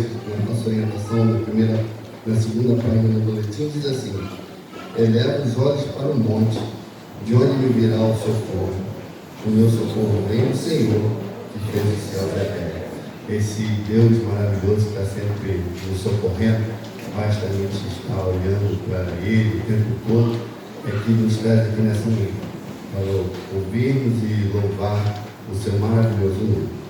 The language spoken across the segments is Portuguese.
texto, na nossa orientação, na segunda página do boletim, diz assim: eleva os olhos para o monte, de onde me virá o socorro. O meu socorro vem do Senhor, que fez o céu e a terra. Esse Deus maravilhoso que está sempre nos socorrendo, basta a gente estar olhando para Ele o tempo todo, é que nos traz aqui nessa manhã, para ouvirmos e louvar o seu maravilhoso nome.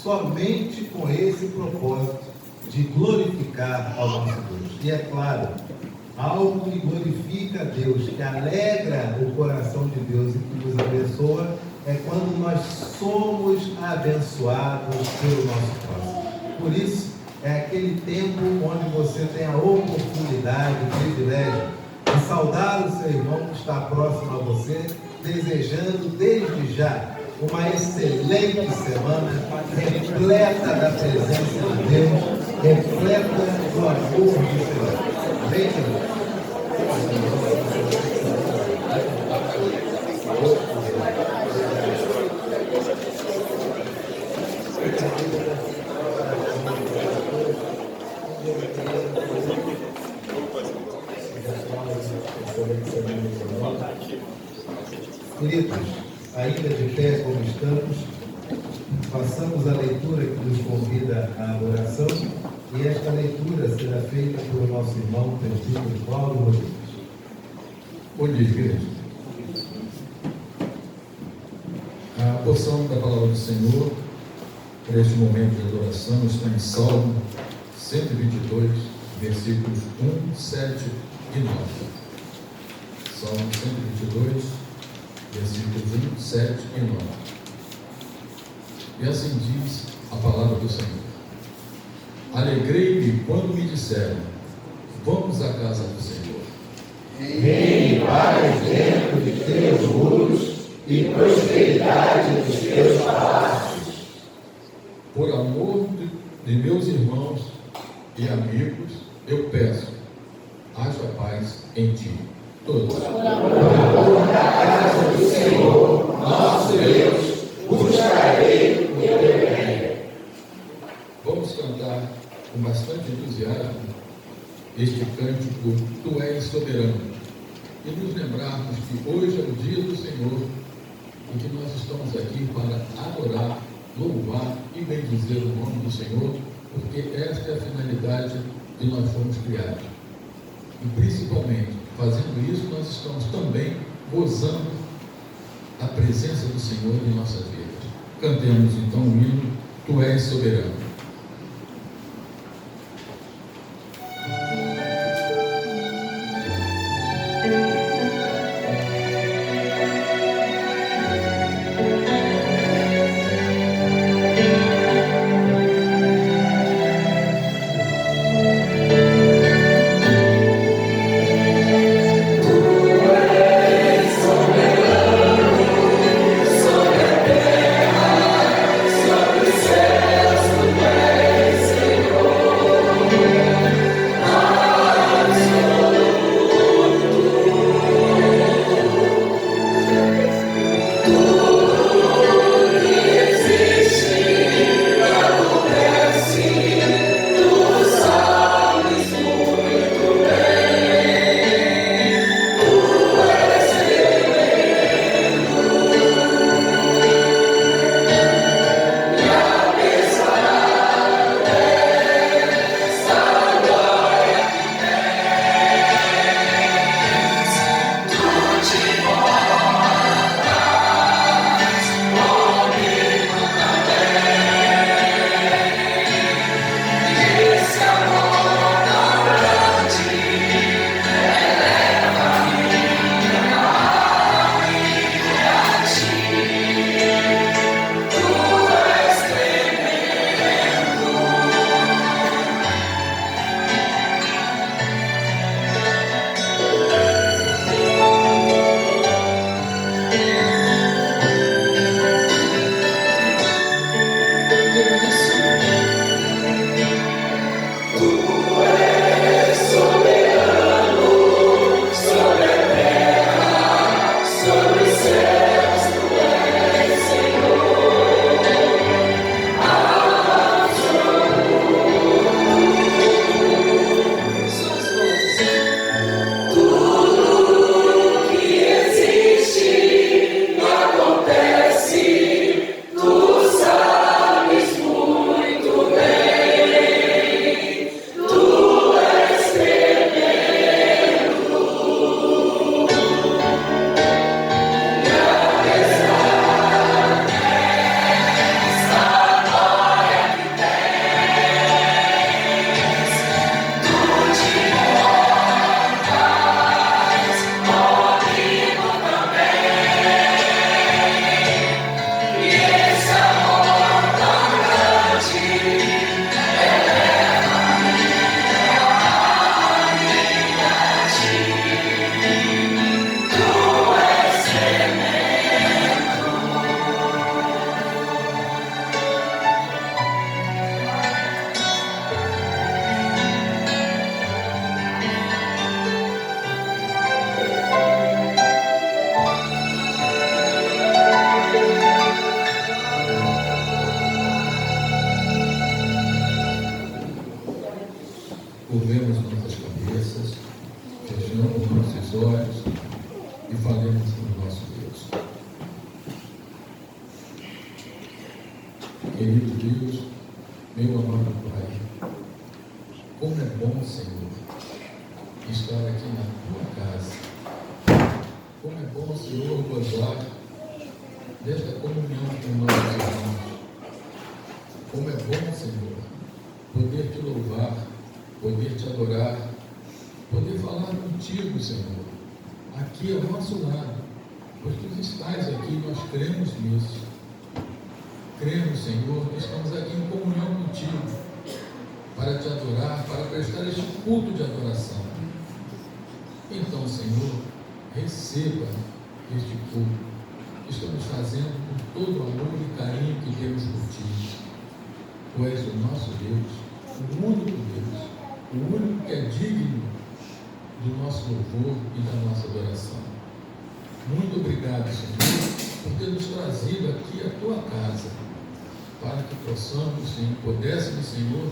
Somente com esse propósito de glorificar ao nosso Deus. E é claro, algo que glorifica a Deus, que alegra o coração de Deus e que nos abençoa, é quando nós somos abençoados pelo nosso próximo. Por isso, é aquele tempo onde você tem a oportunidade, o privilégio de saudar o seu irmão que está próximo a você, desejando desde já uma excelente semana, repleta da presença de Deus, repleta do amor do Senhor. Amém, querido? Queridos, ainda de pé como estamos, façamos a leitura que nos convida à oração, e esta leitura será feita pelo nosso irmão presbítero Paulo Rodrigues. Bom dia, igreja. A porção da palavra do Senhor para este momento de adoração está em Salmo 122, versículos 1, 7 e 9. Salmo 122, versículos 1, 7 e 9. E assim diz a palavra do Senhor: alegrei-me quando me disseram, vamos à casa do Senhor. Vem em paz dentro de teus muros e prosperidade dos teus palácios. Por amor de meus irmãos e amigos, eu peço, haja paz em ti. Todos. Por amor da casa do Senhor, nosso Deus, buscarei o teu bem. Vamos cantar com bastante entusiasmo este cântico Tu és soberano, e nos lembrarmos que hoje é o dia do Senhor e que nós estamos aqui para adorar louvar e bendizer o nome do Senhor, porque esta é a finalidade que nós fomos criados. E principalmente, fazendo isso, nós estamos também gozando a presença do Senhor em nossas vidas. Cantemos então o hino Tu és soberano. Curvemos nossas cabeças, fechamos nossos olhos e falemos com o nosso Deus. Querido Deus, meu amado Pai, como é bom, Senhor, estar aqui na Tua casa. Como é bom, Senhor, gozar desta comunhão com nossos irmãos. Como é bom, Senhor, poder Te louvar, poder Te adorar, poder falar contigo, Senhor, aqui ao nosso lado, pois Tu estás aqui, nós cremos nisso. Cremos, Senhor, que estamos aqui em comunhão contigo, para Te adorar, para prestar este culto de adoração. Então, Senhor, receba este culto que estamos fazendo com todo o amor e carinho que temos por Ti. Tu és o nosso Deus, o único Deus, o único que é digno do nosso louvor e da nossa adoração. Muito obrigado, Senhor, por ter nos trazido aqui à Tua casa, para que possamos, Senhor, pudéssemos, Senhor,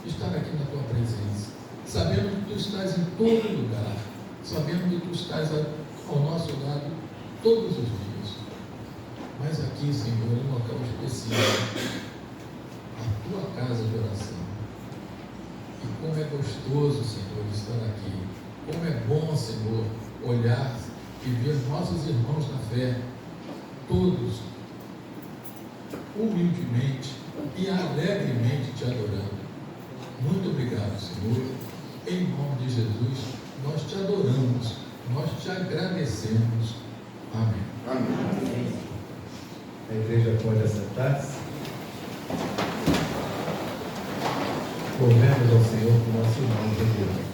estar aqui na Tua presença, sabendo que Tu estás em todo lugar, sabendo que Tu estás ao nosso lado todos os dias. Mas aqui, Senhor, é um local especial, a tua casa de oração. E como é gostoso, Senhor, estar aqui. Como é bom, Senhor, olhar e ver nossos irmãos na fé, todos humildemente e alegremente te adorando. Muito obrigado, Senhor. Em nome de Jesus, nós te adoramos, nós te agradecemos. Amém. Amém. A igreja pode assentar-se. Louvemos ao Senhor por nosso irmão de Deus.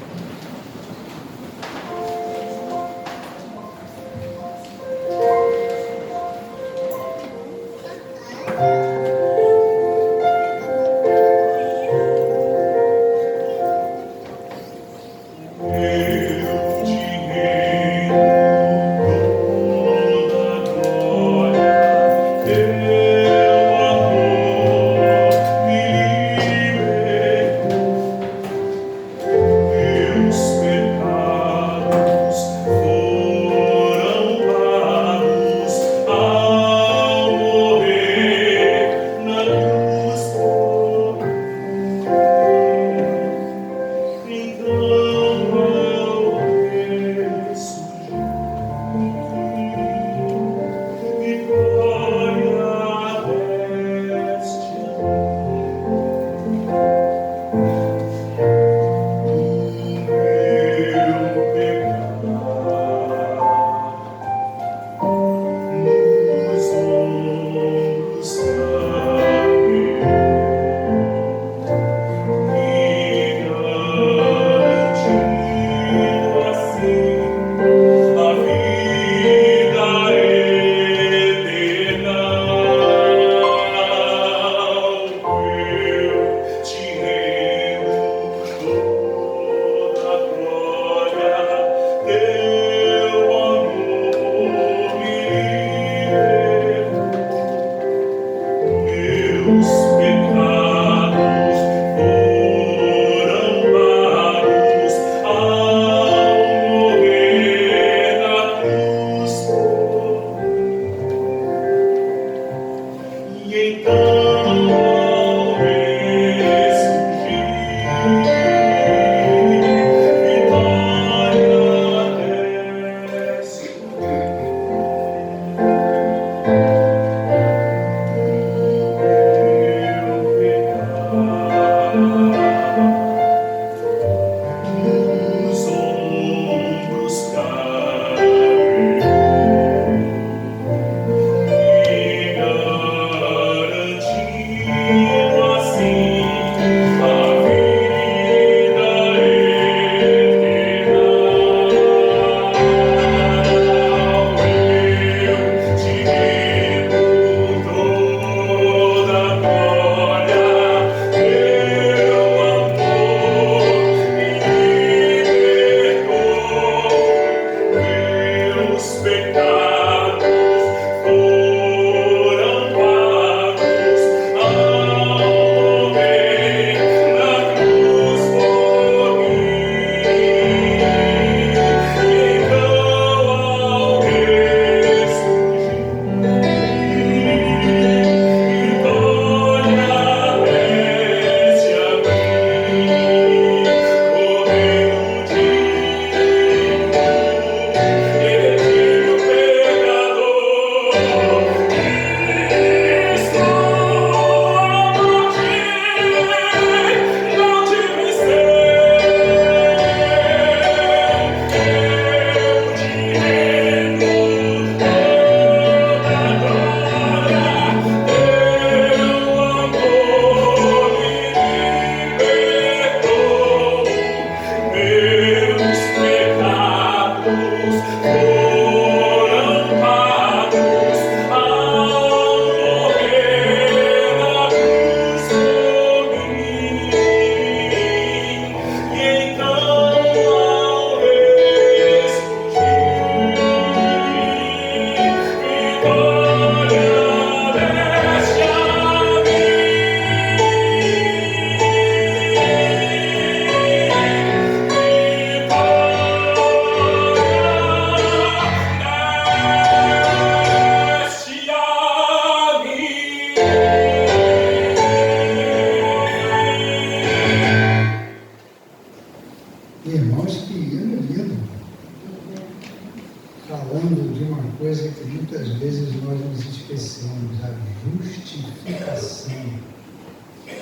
Eu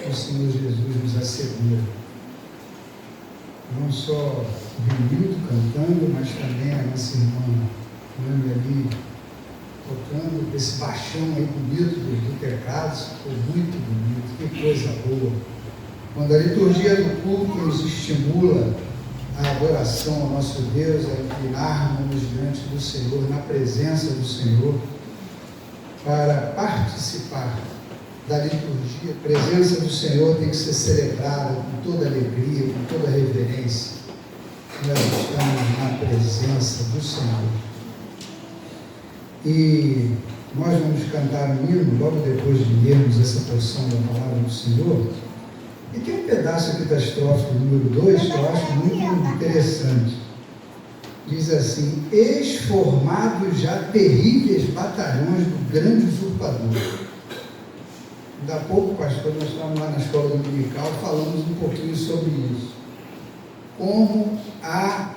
que o Senhor Jesus nos assegura. Não só o Renildo cantando, mas também a nossa irmã Nami ali tocando esse baixão aí bonito do teclado. Ficou muito bonito, que coisa boa. Quando a liturgia do culto nos estimula a adoração ao nosso Deus, a inclinarmos diante do Senhor, na presença do Senhor, para participar da liturgia. A presença do Senhor tem que ser celebrada com toda alegria, com toda reverência. Nós estamos na presença do Senhor. E nós vamos cantar um hino logo depois de lermos essa porção da palavra do Senhor. E tem um pedaço aqui da estrofe número 2 que eu acho muito interessante. Diz assim: eis formados já terríveis batalhões do grande usurpador. Ainda há pouco, pastor, nós estávamos lá na escola dominical, falamos um pouquinho sobre isso. Como há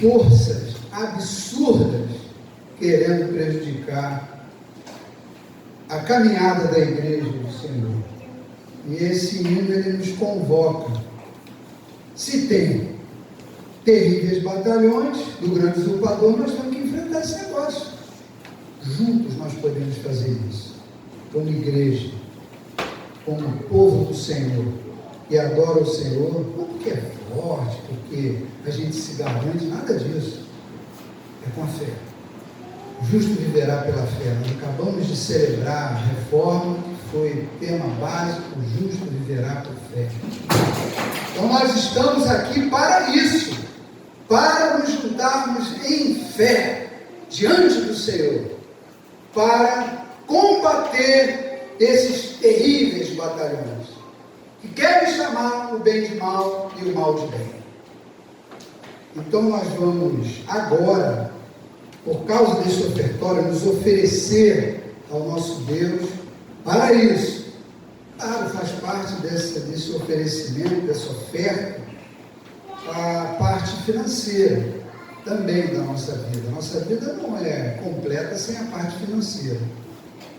forças absurdas querendo prejudicar a caminhada da igreja do Senhor. E esse hino, ele nos convoca. Se tem terríveis batalhões do grande usurpador, nós temos que enfrentar esse negócio. Juntos nós podemos fazer isso. Como igreja, como povo do Senhor, que adora o Senhor, não porque é forte, porque a gente se garante, nada disso. É com a fé. O justo viverá pela fé. Nós acabamos de celebrar a reforma, que foi tema básico: o justo viverá por fé. Então nós estamos aqui para isso, para nos juntarmos em fé diante do Senhor, para combater esses terríveis batalhões que querem chamar o bem de mal e o mal de bem. Então nós vamos agora, por causa desse ofertório, nos oferecer ao nosso Deus para isso. Claro, faz parte desse oferecimento, dessa oferta, a parte financeira também da nossa vida. A nossa vida não é completa sem a parte financeira.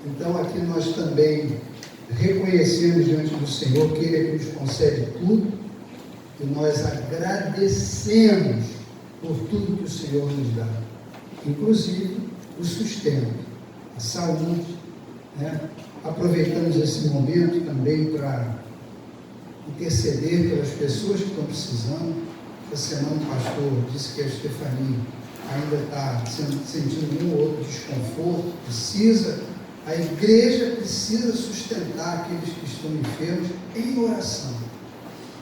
Então aqui nós também reconhecemos diante do Senhor que Ele é que nos concede tudo, e nós agradecemos por tudo que o Senhor nos dá, inclusive o sustento, a saúde, né? Aproveitamos esse momento também para interceder pelas pessoas que estão precisando. Essa semana o pastor disse que a Stefania ainda está sentindo um ou outro desconforto. A igreja precisa sustentar aqueles que estão enfermos em oração.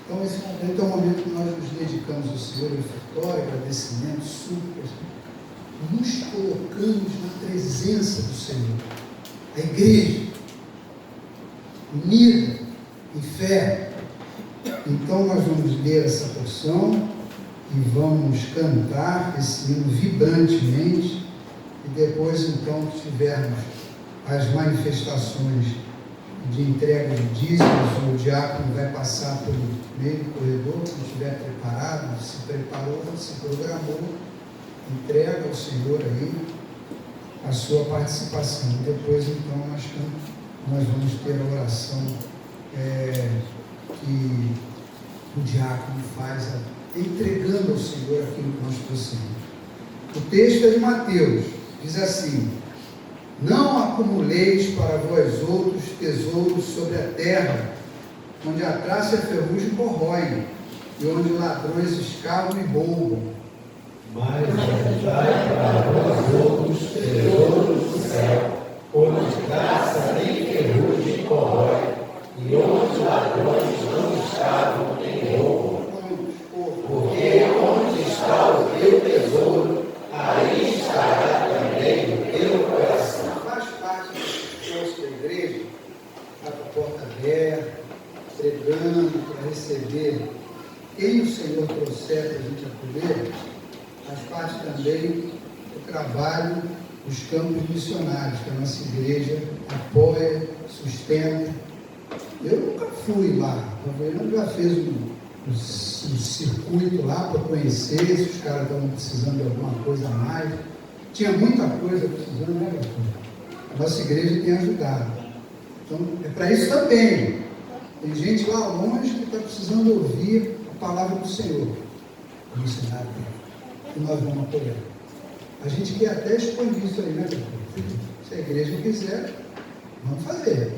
Então esse momento é um momento que nós nos dedicamos ao Senhor, ofertório, agradecimento, súplicas, nos colocamos na presença do Senhor. A igreja unida em fé. Então nós vamos ler essa porção e vamos cantar esse hino vibrantemente, e depois então que tivermos as manifestações de entrega de dízimos, o diácono vai passar pelo meio do corredor, quem estiver preparado, se preparou, se programou, entrega ao Senhor aí a sua participação. Depois então nós vamos ter a oração que o diácono faz, entregando ao Senhor aquilo que nós trouxemos. O texto é de Mateus, diz assim: não acumuleis para vós outros tesouros sobre a terra, onde a traça e a ferrugem corroem, e onde ladrões escavam e roubam. Mas ajuntai para vós outros tesouros do céu, onde traça nem ferrugem corrói, e onde ladrões não escavam nem roubam. Porque onde está o teu tesouro, aí estará também o teu coração. Faz parte do esforço da igreja, está com a porta aberta, pregando para receber quem o Senhor trouxer para a gente acolher. Faz parte também do trabalho dos campos missionários, que a nossa igreja apoia, sustenta. Eu nunca fui lá, eu já fez um circuito lá para conhecer se os caras estavam precisando de alguma coisa a mais. Tinha muita coisa precisando, né, pastor? A nossa igreja tem ajudado. Então, é para isso também. Tem gente lá longe que está precisando ouvir a palavra do Senhor no cenário que nós vamos apoiar. A gente quer até expandir isso aí, né, pastor? Se a igreja quiser, vamos fazer,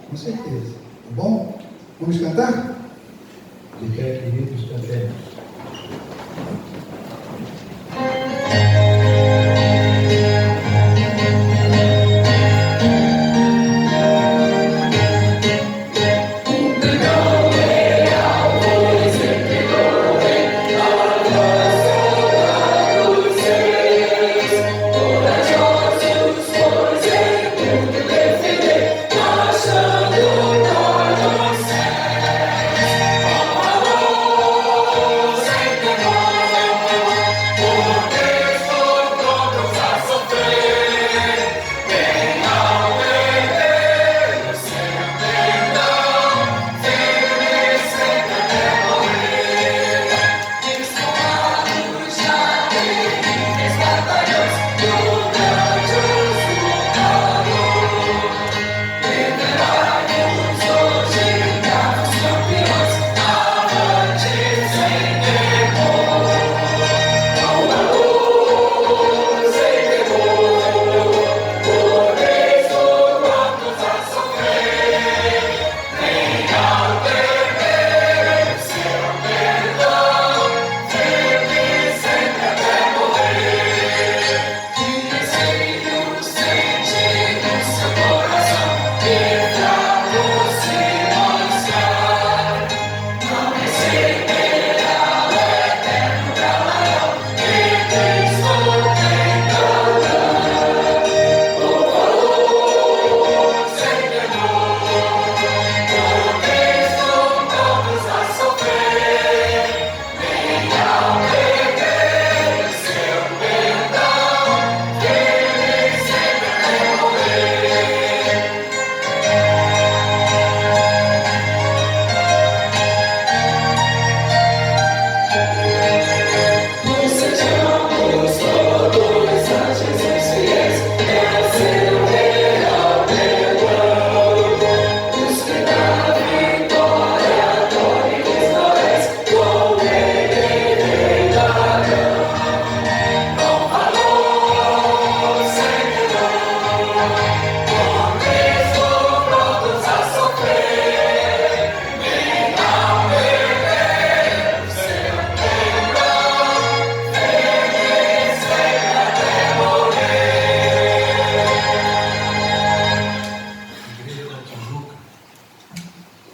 com certeza. Tá bom? Vamos cantar? De pé, queridos, cantemos.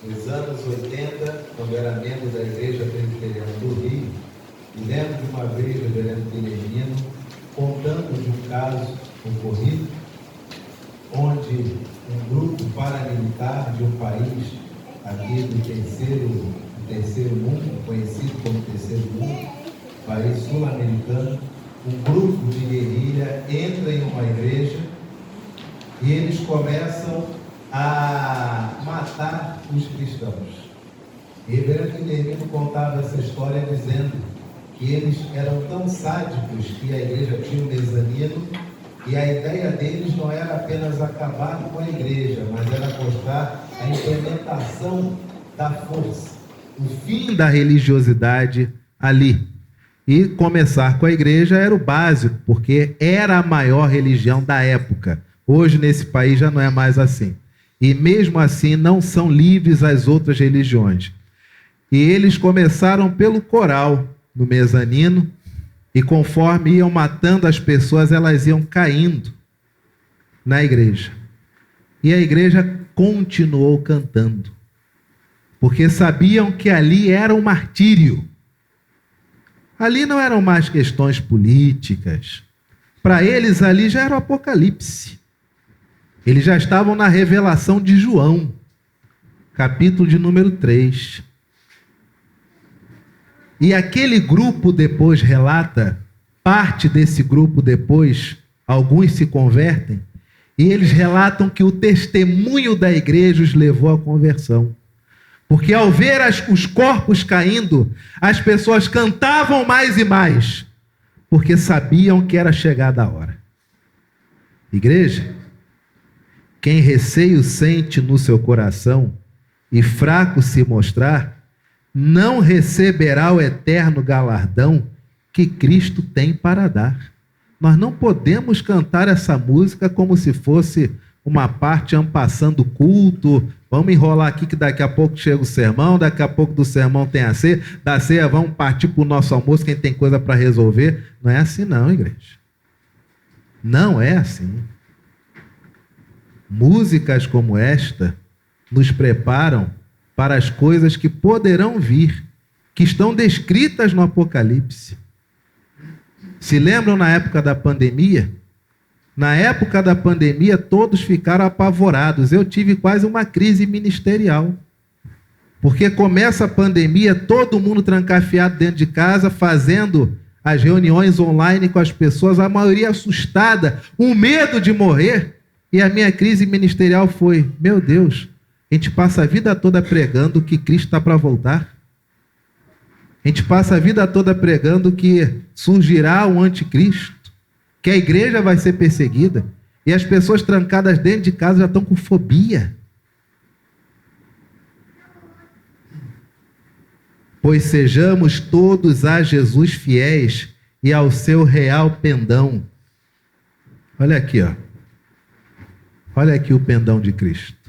Nos anos 80, quando eu era membro da Igreja Presbiteriana do Rio, e lembro de uma vez o reverendo Peregrino contando de um caso ocorrido, onde um grupo paramilitar de um país aqui do terceiro mundo, conhecido como terceiro mundo, país sul-americano, um grupo de guerrilha entra em uma igreja e eles começam a matar os cristãos. E o reverendo Guilhermino contava essa história dizendo que eles eram tão sádicos que a igreja tinha um mezanino e a ideia deles não era apenas acabar com a igreja, mas era mostrar a implementação da força, o fim da religiosidade ali. E começar com a igreja era o básico, porque era a maior religião da época. Hoje nesse país já não é mais assim. E mesmo assim não são livres as outras religiões. E eles começaram pelo coral no mezanino, e conforme iam matando as pessoas, elas iam caindo na igreja. E a igreja continuou cantando, porque sabiam que ali era um martírio. Ali não eram mais questões políticas. Para eles ali já era o Apocalipse. Eles já estavam na revelação de João, capítulo de número 3. E aquele grupo depois relata, parte desse grupo depois, alguns se convertem, e eles relatam que o testemunho da igreja os levou à conversão. Porque ao ver os corpos caindo, as pessoas cantavam mais e mais, porque sabiam que era chegada a hora. Igreja, quem receio sente no seu coração e fraco se mostrar, não receberá o eterno galardão que Cristo tem para dar. Nós não podemos cantar essa música como se fosse uma parte ampassando culto. Vamos enrolar aqui que daqui a pouco chega o sermão, daqui a pouco do sermão tem a ceia, da ceia vamos partir para o nosso almoço, quem tem coisa para resolver. Não é assim não, igreja. Não é assim. Músicas como esta nos preparam para as coisas que poderão vir, que estão descritas no Apocalipse. Se lembram na época da pandemia? Na época da pandemia, todos ficaram apavorados. Eu tive quase uma crise ministerial. Porque começa a pandemia, todo mundo trancafiado dentro de casa, fazendo as reuniões online com as pessoas, a maioria assustada, um medo de morrer. E a minha crise ministerial foi, meu Deus, a gente passa a vida toda pregando que Cristo está para voltar. A gente passa a vida toda pregando que surgirá um anticristo, que a igreja vai ser perseguida, e as pessoas trancadas dentro de casa já estão com fobia. Pois sejamos todos a Jesus fiéis e ao seu real pendão. Olha aqui, ó. Olha aqui o pendão de Cristo.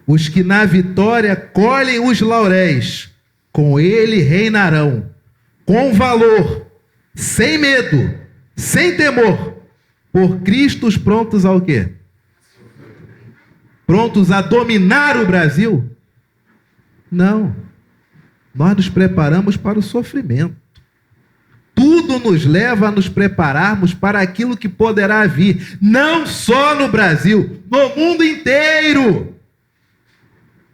Os que na vitória colhem os lauréis, com ele reinarão, com valor, sem medo, sem temor, por Cristo prontos ao quê? Prontos a dominar o Brasil? Não. Nós nos preparamos para o sofrimento. Tudo nos leva a nos prepararmos para aquilo que poderá vir, não só no Brasil, no mundo inteiro.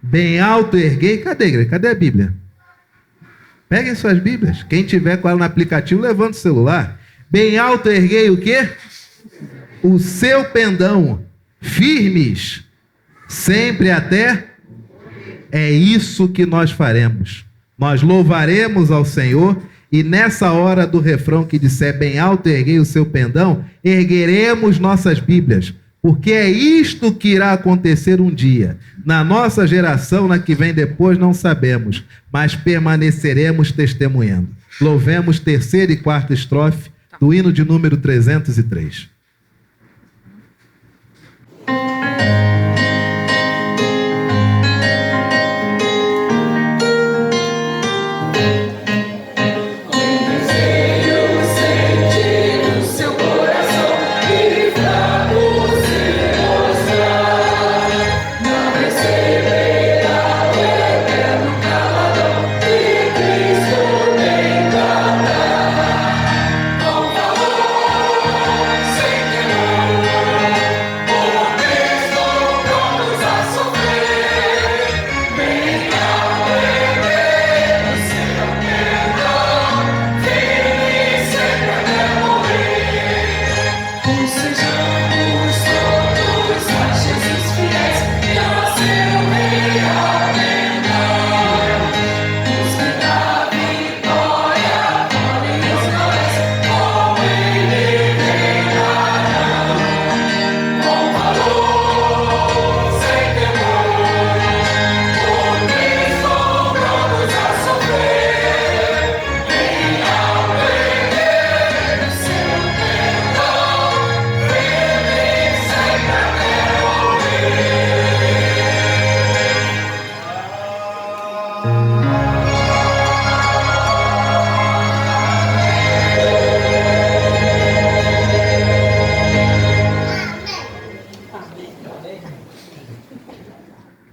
Bem alto erguei. Cadê a igreja? Cadê a Bíblia? Peguem suas Bíblias. Quem tiver com ela no aplicativo, levanta o celular. Bem alto erguei o quê? O seu pendão. Firmes. Sempre até. É isso que nós faremos. Nós louvaremos ao Senhor e nessa hora do refrão que disser bem alto erguei o seu pendão, ergueremos nossas Bíblias. Porque é isto que irá acontecer um dia. Na nossa geração, na que vem depois, não sabemos, mas permaneceremos testemunhando. Louvemos terceira e quarta estrofe do hino de número 303.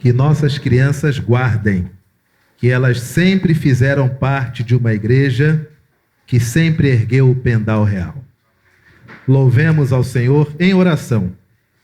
Que nossas crianças guardem que elas sempre fizeram parte de uma igreja que sempre ergueu o pendal real. Louvemos ao Senhor em oração.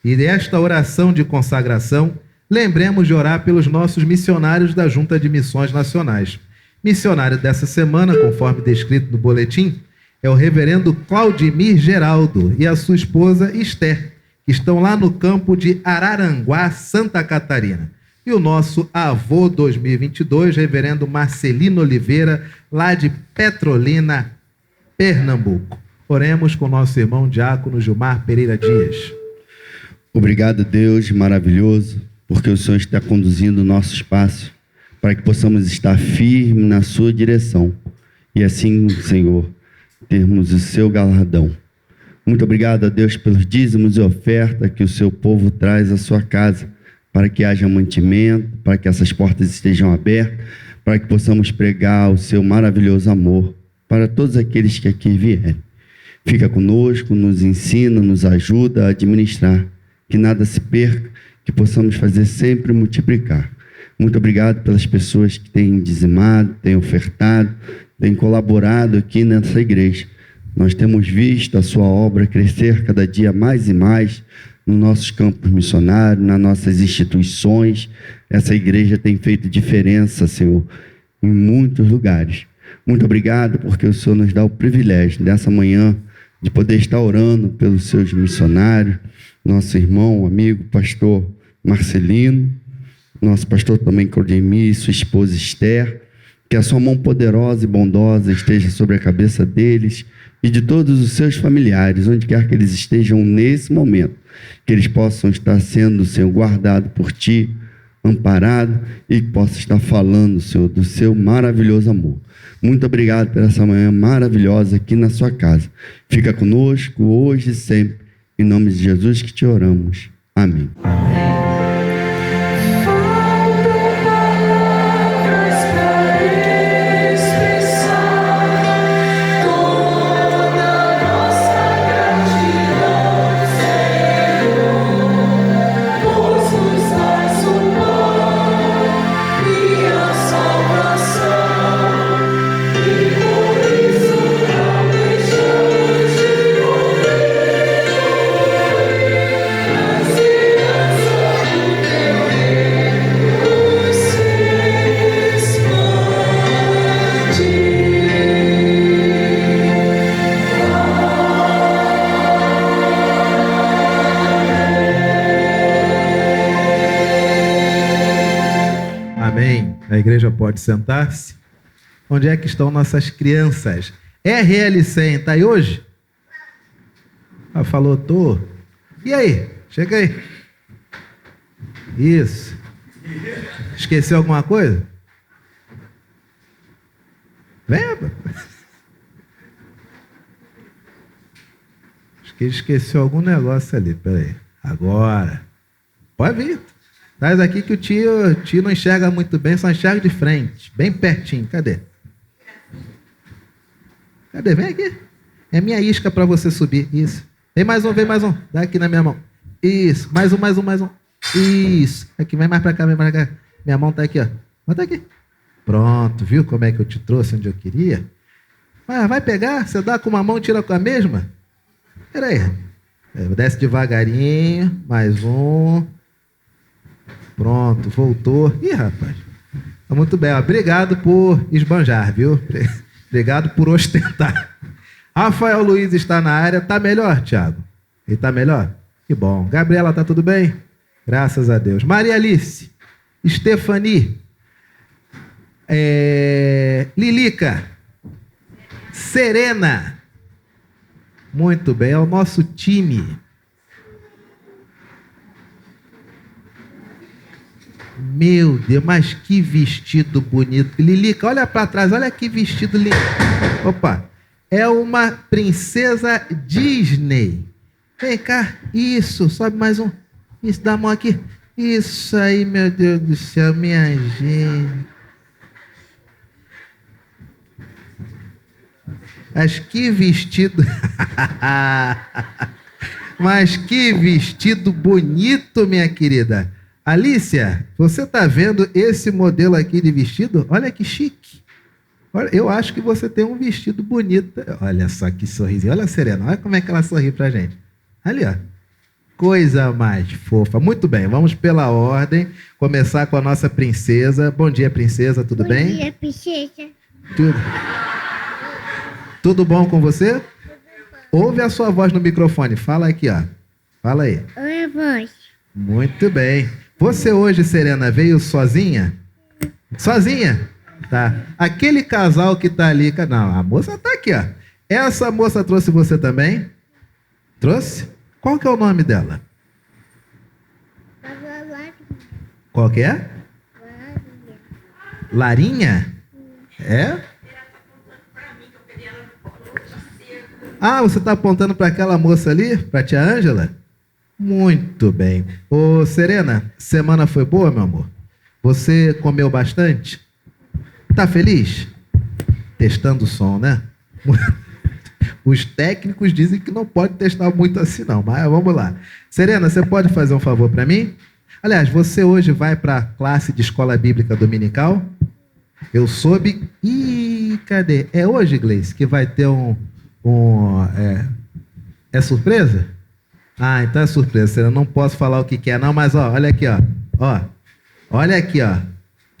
E desta oração de consagração, lembremos de orar pelos nossos missionários da Junta de Missões Nacionais. Missionário dessa semana, conforme descrito no boletim, é o reverendo Claudimir Geraldo e a sua esposa Esther, que estão lá no campo de Araranguá, Santa Catarina. E o nosso avô 2022, reverendo Marcelino Oliveira, lá de Petrolina, Pernambuco. Oremos com nosso irmão diácono Gilmar Pereira Dias. Obrigado, Deus maravilhoso, porque o Senhor está conduzindo o nosso espaço para que possamos estar firmes na sua direção e assim, Senhor, termos o seu galardão. Muito obrigado a Deus pelos dízimos e oferta que o seu povo traz à sua casa, para que haja mantimento, para que essas portas estejam abertas, para que possamos pregar o seu maravilhoso amor para todos aqueles que aqui vierem. Fica conosco, nos ensina, nos ajuda a administrar, que nada se perca, que possamos fazer sempre multiplicar. Muito obrigado pelas pessoas que têm dizimado, têm ofertado, têm colaborado aqui nessa igreja. Nós temos visto a sua obra crescer cada dia mais e mais nos nossos campos missionários, nas nossas instituições. Essa igreja tem feito diferença, Senhor, em muitos lugares. Muito obrigado, porque o Senhor nos dá o privilégio, nessa manhã, de poder estar orando pelos seus missionários, nosso irmão, amigo, pastor Marcelino, nosso pastor também Claudemir, sua esposa Esther, que a sua mão poderosa e bondosa esteja sobre a cabeça deles e de todos os seus familiares, onde quer que eles estejam nesse momento, que eles possam estar sendo, Senhor, guardados por Ti, amparado, e que possa estar falando, Senhor, do seu maravilhoso amor. Muito obrigado por essa manhã maravilhosa aqui na sua casa. Fica conosco hoje e sempre, em nome de Jesus que te oramos. Amém. A igreja pode sentar-se. Onde é que estão nossas crianças? RL100, tá aí hoje? Ah, falou, tô. E aí? Chega aí. Isso. Esqueceu alguma coisa? Vem, rapaz. Acho que ele esqueceu algum negócio ali. Peraí. Agora. Pode vir. Traz aqui que o tio não enxerga muito bem, só enxerga de frente, bem pertinho. Cadê? Cadê? Vem aqui. É minha isca para você subir. Isso. Vem mais um, vem mais um. Dá aqui na minha mão. Isso. Mais um, mais um, mais um. Isso. Aqui, vem mais para cá, vem para cá. Minha mão tá aqui, ó. Bota aqui. Pronto, viu como é que eu te trouxe onde eu queria? Mas vai pegar? Você dá com uma mão e tira com a mesma? Peraí. Desce devagarinho. Mais um. Pronto, voltou. Ih, rapaz. Muito bem, ó. Obrigado por esbanjar, viu? Obrigado por ostentar. Rafael Luiz está na área. Tá melhor, Thiago? Ele tá melhor? Que bom. Gabriela, tá tudo bem? Graças a Deus. Maria Alice. Stefani. Lilica. Serena. Muito bem, é o nosso time. Meu Deus, mas que vestido bonito. Lilica, olha para trás, olha que vestido lindo. Opa, é uma princesa Disney. Vem cá, isso, sobe mais um. Isso, dá a mão aqui. Isso aí, meu Deus do céu, minha gente. Mas que vestido. Mas que vestido bonito, minha querida. Alícia, você está vendo esse modelo aqui de vestido? Olha que chique. Olha, eu acho que você tem um vestido bonito. Olha só que sorrisinho. Olha a Serena, olha como é que ela sorri pra gente. Ali, ó. Coisa mais fofa. Muito bem, vamos pela ordem. Começar com a nossa princesa. Bom dia, princesa, tudo bem? Bom dia, princesa. Tudo bom com você? Ouve a sua voz no microfone. Fala aqui, ó. Fala aí. Oi, voz. Muito bem. Você hoje, Serena, veio sozinha? Sozinha? Tá. Aquele casal que tá ali... Não, a moça tá aqui, ó. Essa moça trouxe você também? Trouxe? Qual que é o nome dela? Qual que é? Larinha? É? Ah, você está apontando para aquela moça ali? Para tia Ângela? Muito bem. Ô, Serena, semana foi boa, meu amor? Você comeu bastante? Tá feliz? Testando o som, né? Os técnicos dizem que não pode testar muito assim não, mas vamos lá. Serena, você pode fazer um favor para mim? Aliás, você hoje vai para a classe de escola bíblica dominical? Eu soube... Ih, cadê? É hoje, Gleice, que vai ter É surpresa? Ah, então é surpresa. Serena, não posso falar o que é não, mas ó, olha aqui, ó. Olha aqui, ó.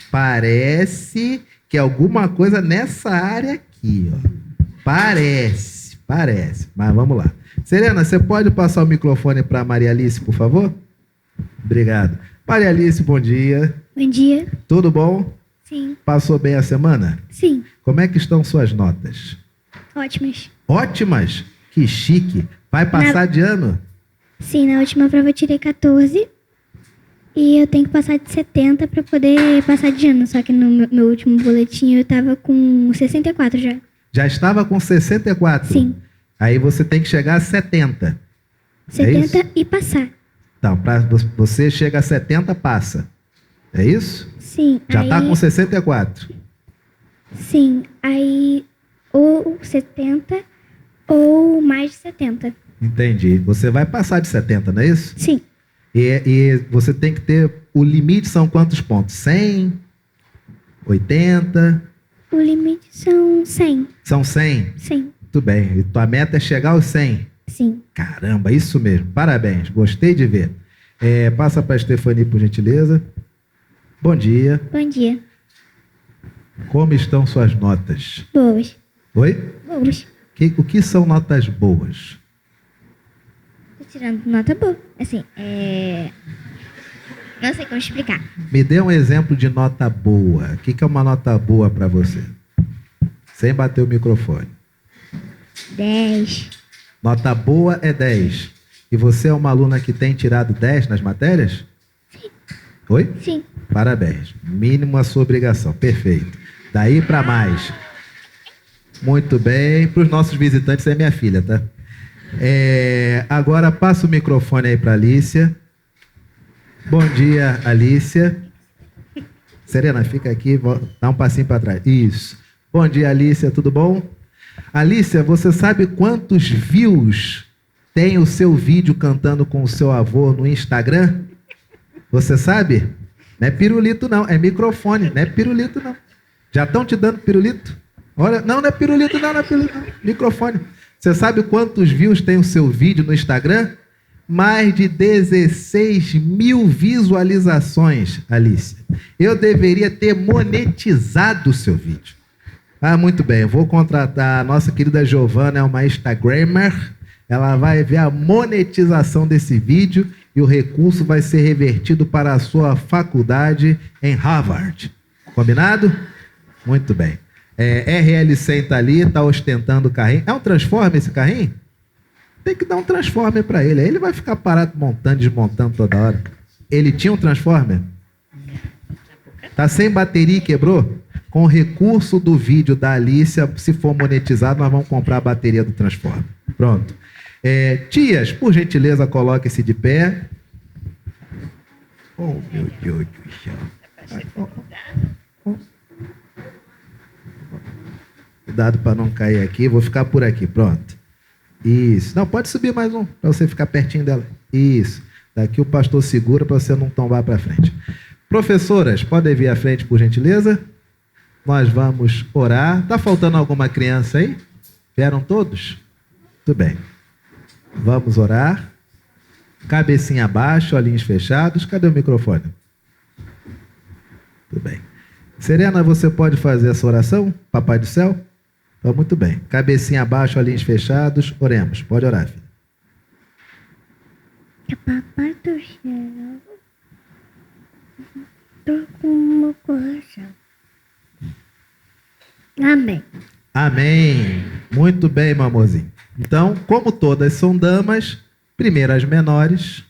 Parece que é alguma coisa nessa área aqui, ó. Parece. Mas vamos lá. Serena, você pode passar o microfone para Maria Alice, por favor? Obrigado. Maria Alice, bom dia. Bom dia. Tudo bom? Sim. Passou bem a semana? Sim. Como é que estão suas notas? Ótimas. Ótimas? Que chique. Vai passar de ano? Sim, na última prova eu tirei 14 e eu tenho que passar de 70 para poder passar de ano. Só que no meu último boletim eu estava com 64 já. Já estava com 64? Sim. Aí você tem que chegar a 70. 70 e passar. Então, para você chega a 70, passa. É isso? Sim. Já aí... está com 64. Sim. Aí ou 70 ou mais de 70. Entendi. Você vai passar de 70, não é isso? Sim. E você tem que ter... O limite são quantos pontos? 100? 80? O limite são 100. São 100? Sim. Muito bem. E tua meta é chegar aos 100? Sim. Caramba, isso mesmo. Parabéns. Gostei de ver. Passa para a Stephanie, por gentileza. Bom dia. Bom dia. Como estão suas notas? Boas. Oi? Boas. O que são notas boas? Tô tirando nota boa. Assim, não sei como explicar. Me dê um exemplo de nota boa. O que é uma nota boa para você? Sem bater o microfone. 10. Nota boa é 10. E você é uma aluna que tem tirado 10 nas matérias? Sim. Oi? Sim. Parabéns. Mínimo a sua obrigação. Perfeito. Daí para mais. Muito bem. Para os nossos visitantes é minha filha, tá? Agora passa o microfone aí para Alícia. Bom dia, Alícia. Serena, fica aqui, dá um passinho para trás. Isso. Bom dia, Alícia, tudo bom? Alícia, você sabe quantos views tem o seu vídeo cantando com o seu avô no Instagram? Você sabe? Não é pirulito não, é microfone, não é pirulito não. Já estão te dando pirulito? Olha, não é pirulito não, microfone. Você sabe quantos views tem o seu vídeo no Instagram? Mais de 16 mil visualizações, Alice. Eu deveria ter monetizado o seu vídeo. Ah, muito bem. Eu vou contratar a nossa querida Giovana, é uma Instagrammer. Ela vai ver a monetização desse vídeo e o recurso vai ser revertido para a sua faculdade em Harvard. Combinado? Muito bem. RL100 está ali, está ostentando o carrinho. É um Transformer esse carrinho? Tem que dar um Transformer para ele. Aí ele vai ficar parado montando, desmontando toda hora. Ele tinha um Transformer? Tá sem bateria e quebrou? Com o recurso do vídeo da Alícia, se for monetizado, nós vamos comprar a bateria do Transformer. Pronto. Tias, por gentileza, coloque-se de pé. Oh, meu Deus do céu. Cuidado para não cair aqui. Vou ficar por aqui. Pronto. Isso. Não, pode subir mais um, para você ficar pertinho dela. Isso. Daqui o pastor segura para você não tombar para frente. Professoras, podem vir à frente, por gentileza? Nós vamos orar. Está faltando alguma criança aí? Vieram todos? Tudo bem. Vamos orar. Cabecinha abaixo, olhinhos fechados. Cadê o microfone? Tudo bem. Serena, você pode fazer essa oração? Papai do céu? Então, muito bem. Cabecinha abaixo, olhinhos fechados. Oremos. Pode orar, filho. Papai do céu, tô com o meu coração. Amém. Amém. Muito bem, meu amorzinho. Então, como todas são damas, primeiro as menores.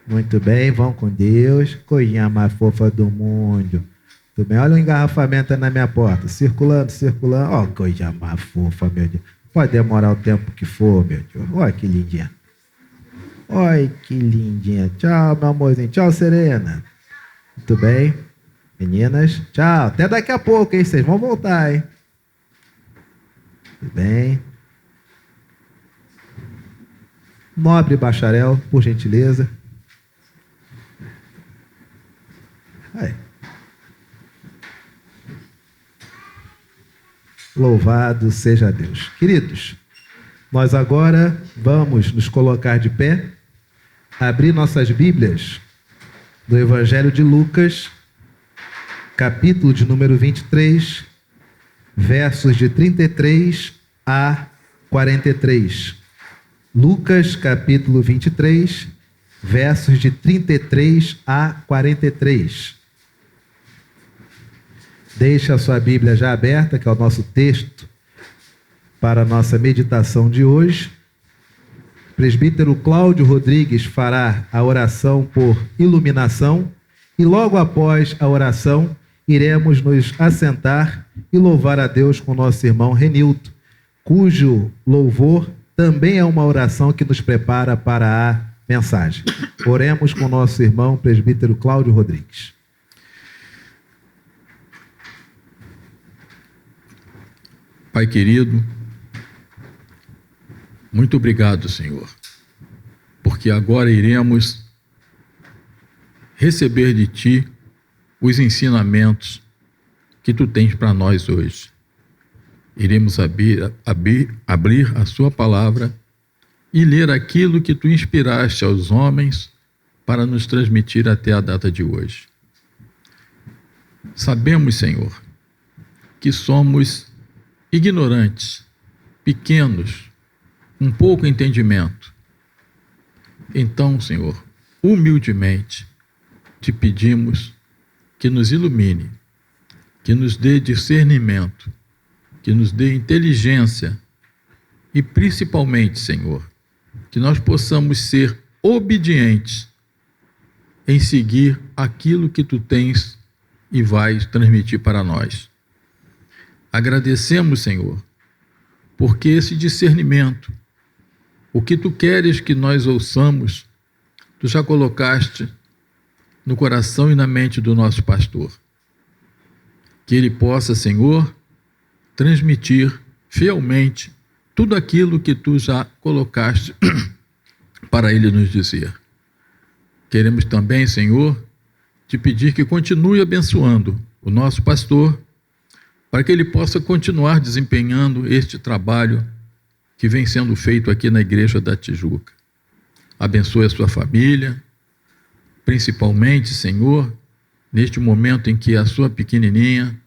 Muito bem, vão com Deus. Coisinha mais fofa do mundo. Tudo bem, olha o engarrafamento aí na minha porta. Circulando, circulando. Ó, coisa mais fofa, meu Deus. Pode demorar o tempo que for, meu Deus. Olha que lindinha. Olha que lindinha. Tchau, meu amorzinho. Tchau, Serena. Muito bem. Meninas, tchau. Até daqui a pouco, hein? Vocês vão voltar, hein? Tudo bem. Nobre bacharel, por gentileza. Aí. Louvado seja Deus. Queridos, nós agora vamos nos colocar de pé, abrir nossas Bíblias no Evangelho de Lucas, capítulo de número 23, versos de 33 a 43. Lucas, capítulo 23, versos de 33 a 43. Deixe a sua Bíblia já aberta, que é o nosso texto para a nossa meditação de hoje. O presbítero Cláudio Rodrigues fará a oração por iluminação e logo após a oração iremos nos assentar e louvar a Deus com nosso irmão Renilton, cujo louvor também é uma oração que nos prepara para a mensagem. Oremos com nosso irmão presbítero Cláudio Rodrigues. Pai querido, muito obrigado, Senhor, porque agora iremos receber de Ti os ensinamentos que Tu tens para nós hoje. Iremos abrir a Sua palavra e ler aquilo que Tu inspiraste aos homens para nos transmitir até a data de hoje. Sabemos, Senhor, que somos ignorantes, pequenos, com pouco entendimento. Então, Senhor, humildemente te pedimos que nos ilumine, que nos dê discernimento, que nos dê inteligência e principalmente, Senhor, que nós possamos ser obedientes em seguir aquilo que Tu tens e vais transmitir para nós. Agradecemos, Senhor, porque esse discernimento, o que Tu queres que nós ouçamos, Tu já colocaste no coração e na mente do nosso pastor. Que ele possa, Senhor, transmitir fielmente tudo aquilo que Tu já colocaste para ele nos dizer. Queremos também, Senhor, te pedir que continue abençoando o nosso pastor, para que ele possa continuar desempenhando este trabalho que vem sendo feito aqui na Igreja da Tijuca. Abençoe a sua família, principalmente, Senhor, neste momento em que a sua pequenininha,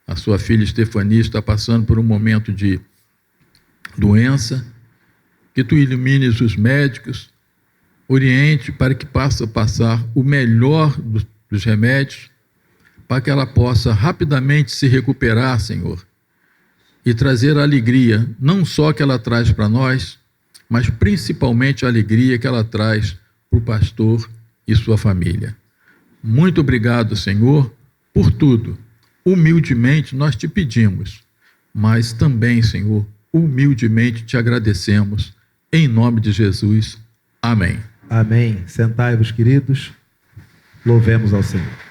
a sua filha Estefania, está passando por um momento de doença, que Tu ilumines os médicos, oriente para que possa passar o melhor dos remédios, para que ela possa rapidamente se recuperar, Senhor, e trazer a alegria, não só que ela traz para nós, mas principalmente a alegria que ela traz para o pastor e sua família. Muito obrigado, Senhor, por tudo. Humildemente nós te pedimos, mas também, Senhor, humildemente te agradecemos, em nome de Jesus. Amém. Amém. Sentai-vos, queridos. Louvemos ao Senhor.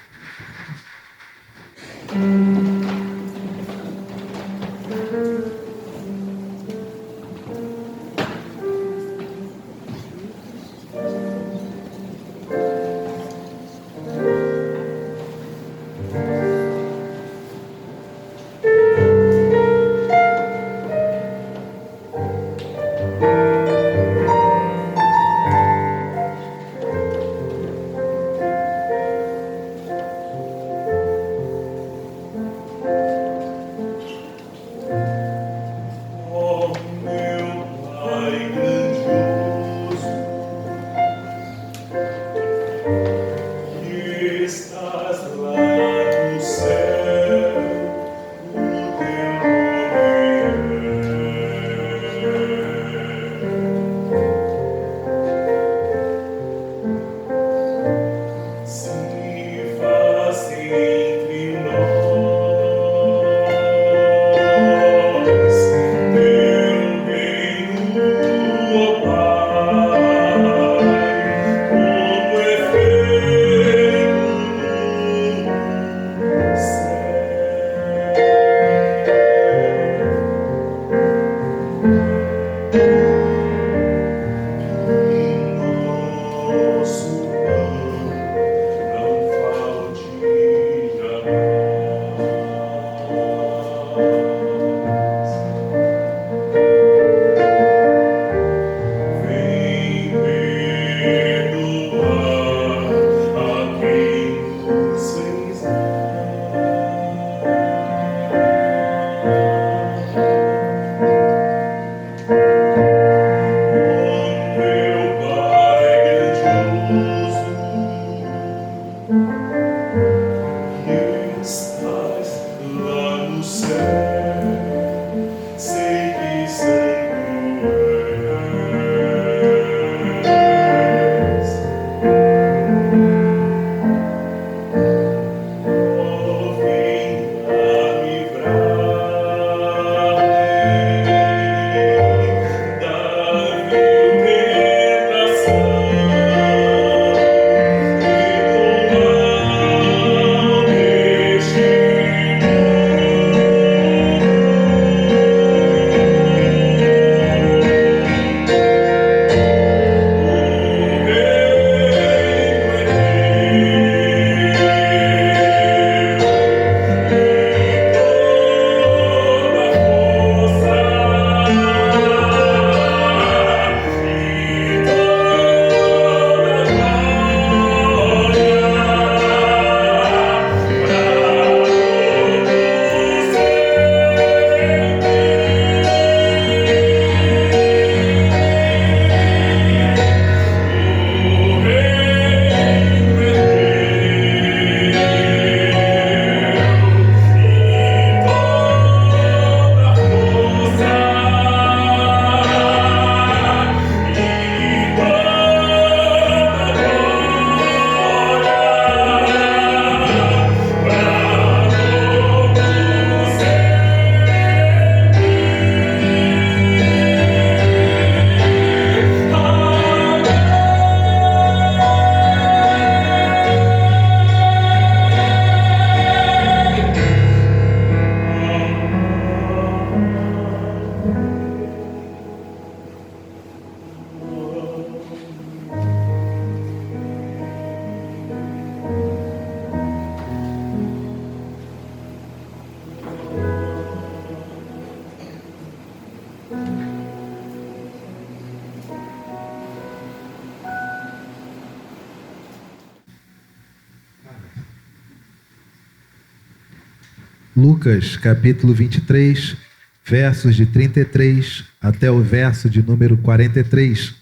Lucas, capítulo 23, versos de 33 até o verso de número 43.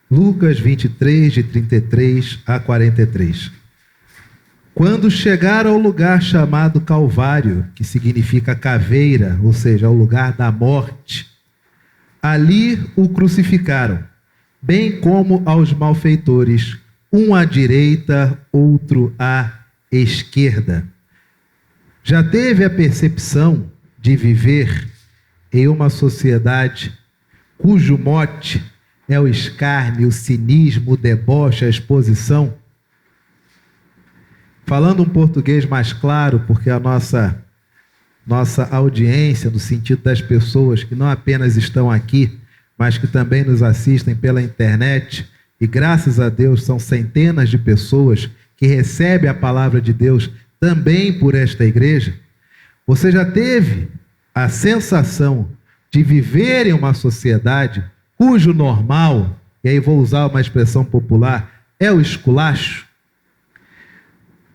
Lucas 23, de 33 a 43. Quando chegaram ao lugar chamado Calvário, que significa caveira, ou seja, o lugar da morte, ali o crucificaram, bem como aos malfeitores, um à direita, outro à esquerda. Já teve a percepção de viver em uma sociedade cujo mote é o escárnio, o cinismo, o deboche, a exposição? Falando um português mais claro, porque a nossa audiência, no sentido das pessoas que não apenas estão aqui, mas que também nos assistem pela internet, e graças a Deus são centenas de pessoas que recebem a palavra de Deus também por esta igreja. Você já teve a sensação de viver em uma sociedade cujo normal, e aí vou usar uma expressão popular, é o esculacho?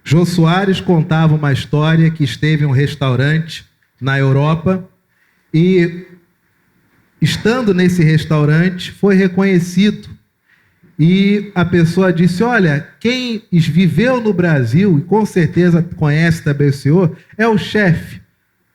Jô Soares contava uma história que esteve em um restaurante na Europa e, estando nesse restaurante, foi reconhecido. E a pessoa disse: olha, quem viveu no Brasil, e com certeza conhece também o senhor, é o chefe.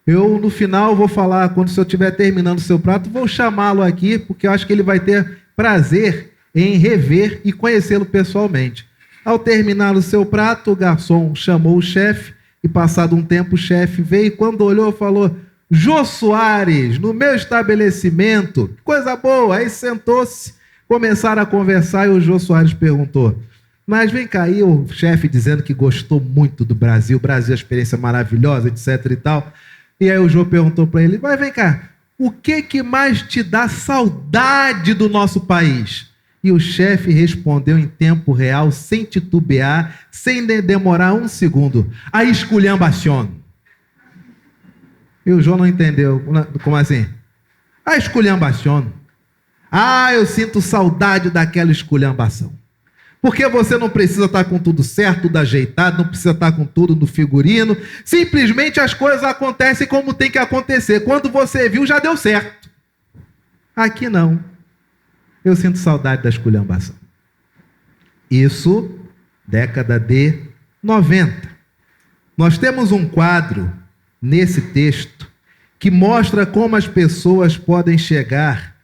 Eu, no final, vou falar, quando o senhor estiver terminando o seu prato, vou chamá-lo aqui, porque eu acho que ele vai ter prazer em rever e conhecê-lo pessoalmente. Ao terminar o seu prato, o garçom chamou o chefe, e passado um tempo o chefe veio, e quando olhou, falou: Jô Soares, no meu estabelecimento, coisa boa. Aí sentou-se, começaram a conversar, e o Jô Soares perguntou: mas vem cá, aí o chefe dizendo que gostou muito do Brasil, Brasil é uma experiência maravilhosa, etc e tal. E aí o Jô perguntou para ele: mas vem cá, o que mais te dá saudade do nosso país? E o chefe respondeu em tempo real, sem titubear, sem demorar um segundo: a esculhambação. E o Jô não entendeu. Como assim? A esculhambação. Ah, eu sinto saudade daquela esculhambação. Porque você não precisa estar com tudo certo, tudo ajeitado, não precisa estar com tudo no figurino. Simplesmente as coisas acontecem como tem que acontecer. Quando você viu, já deu certo. Aqui não. Eu sinto saudade da esculhambação. Isso, década de 90. Nós temos um quadro nesse texto que mostra como as pessoas podem chegar,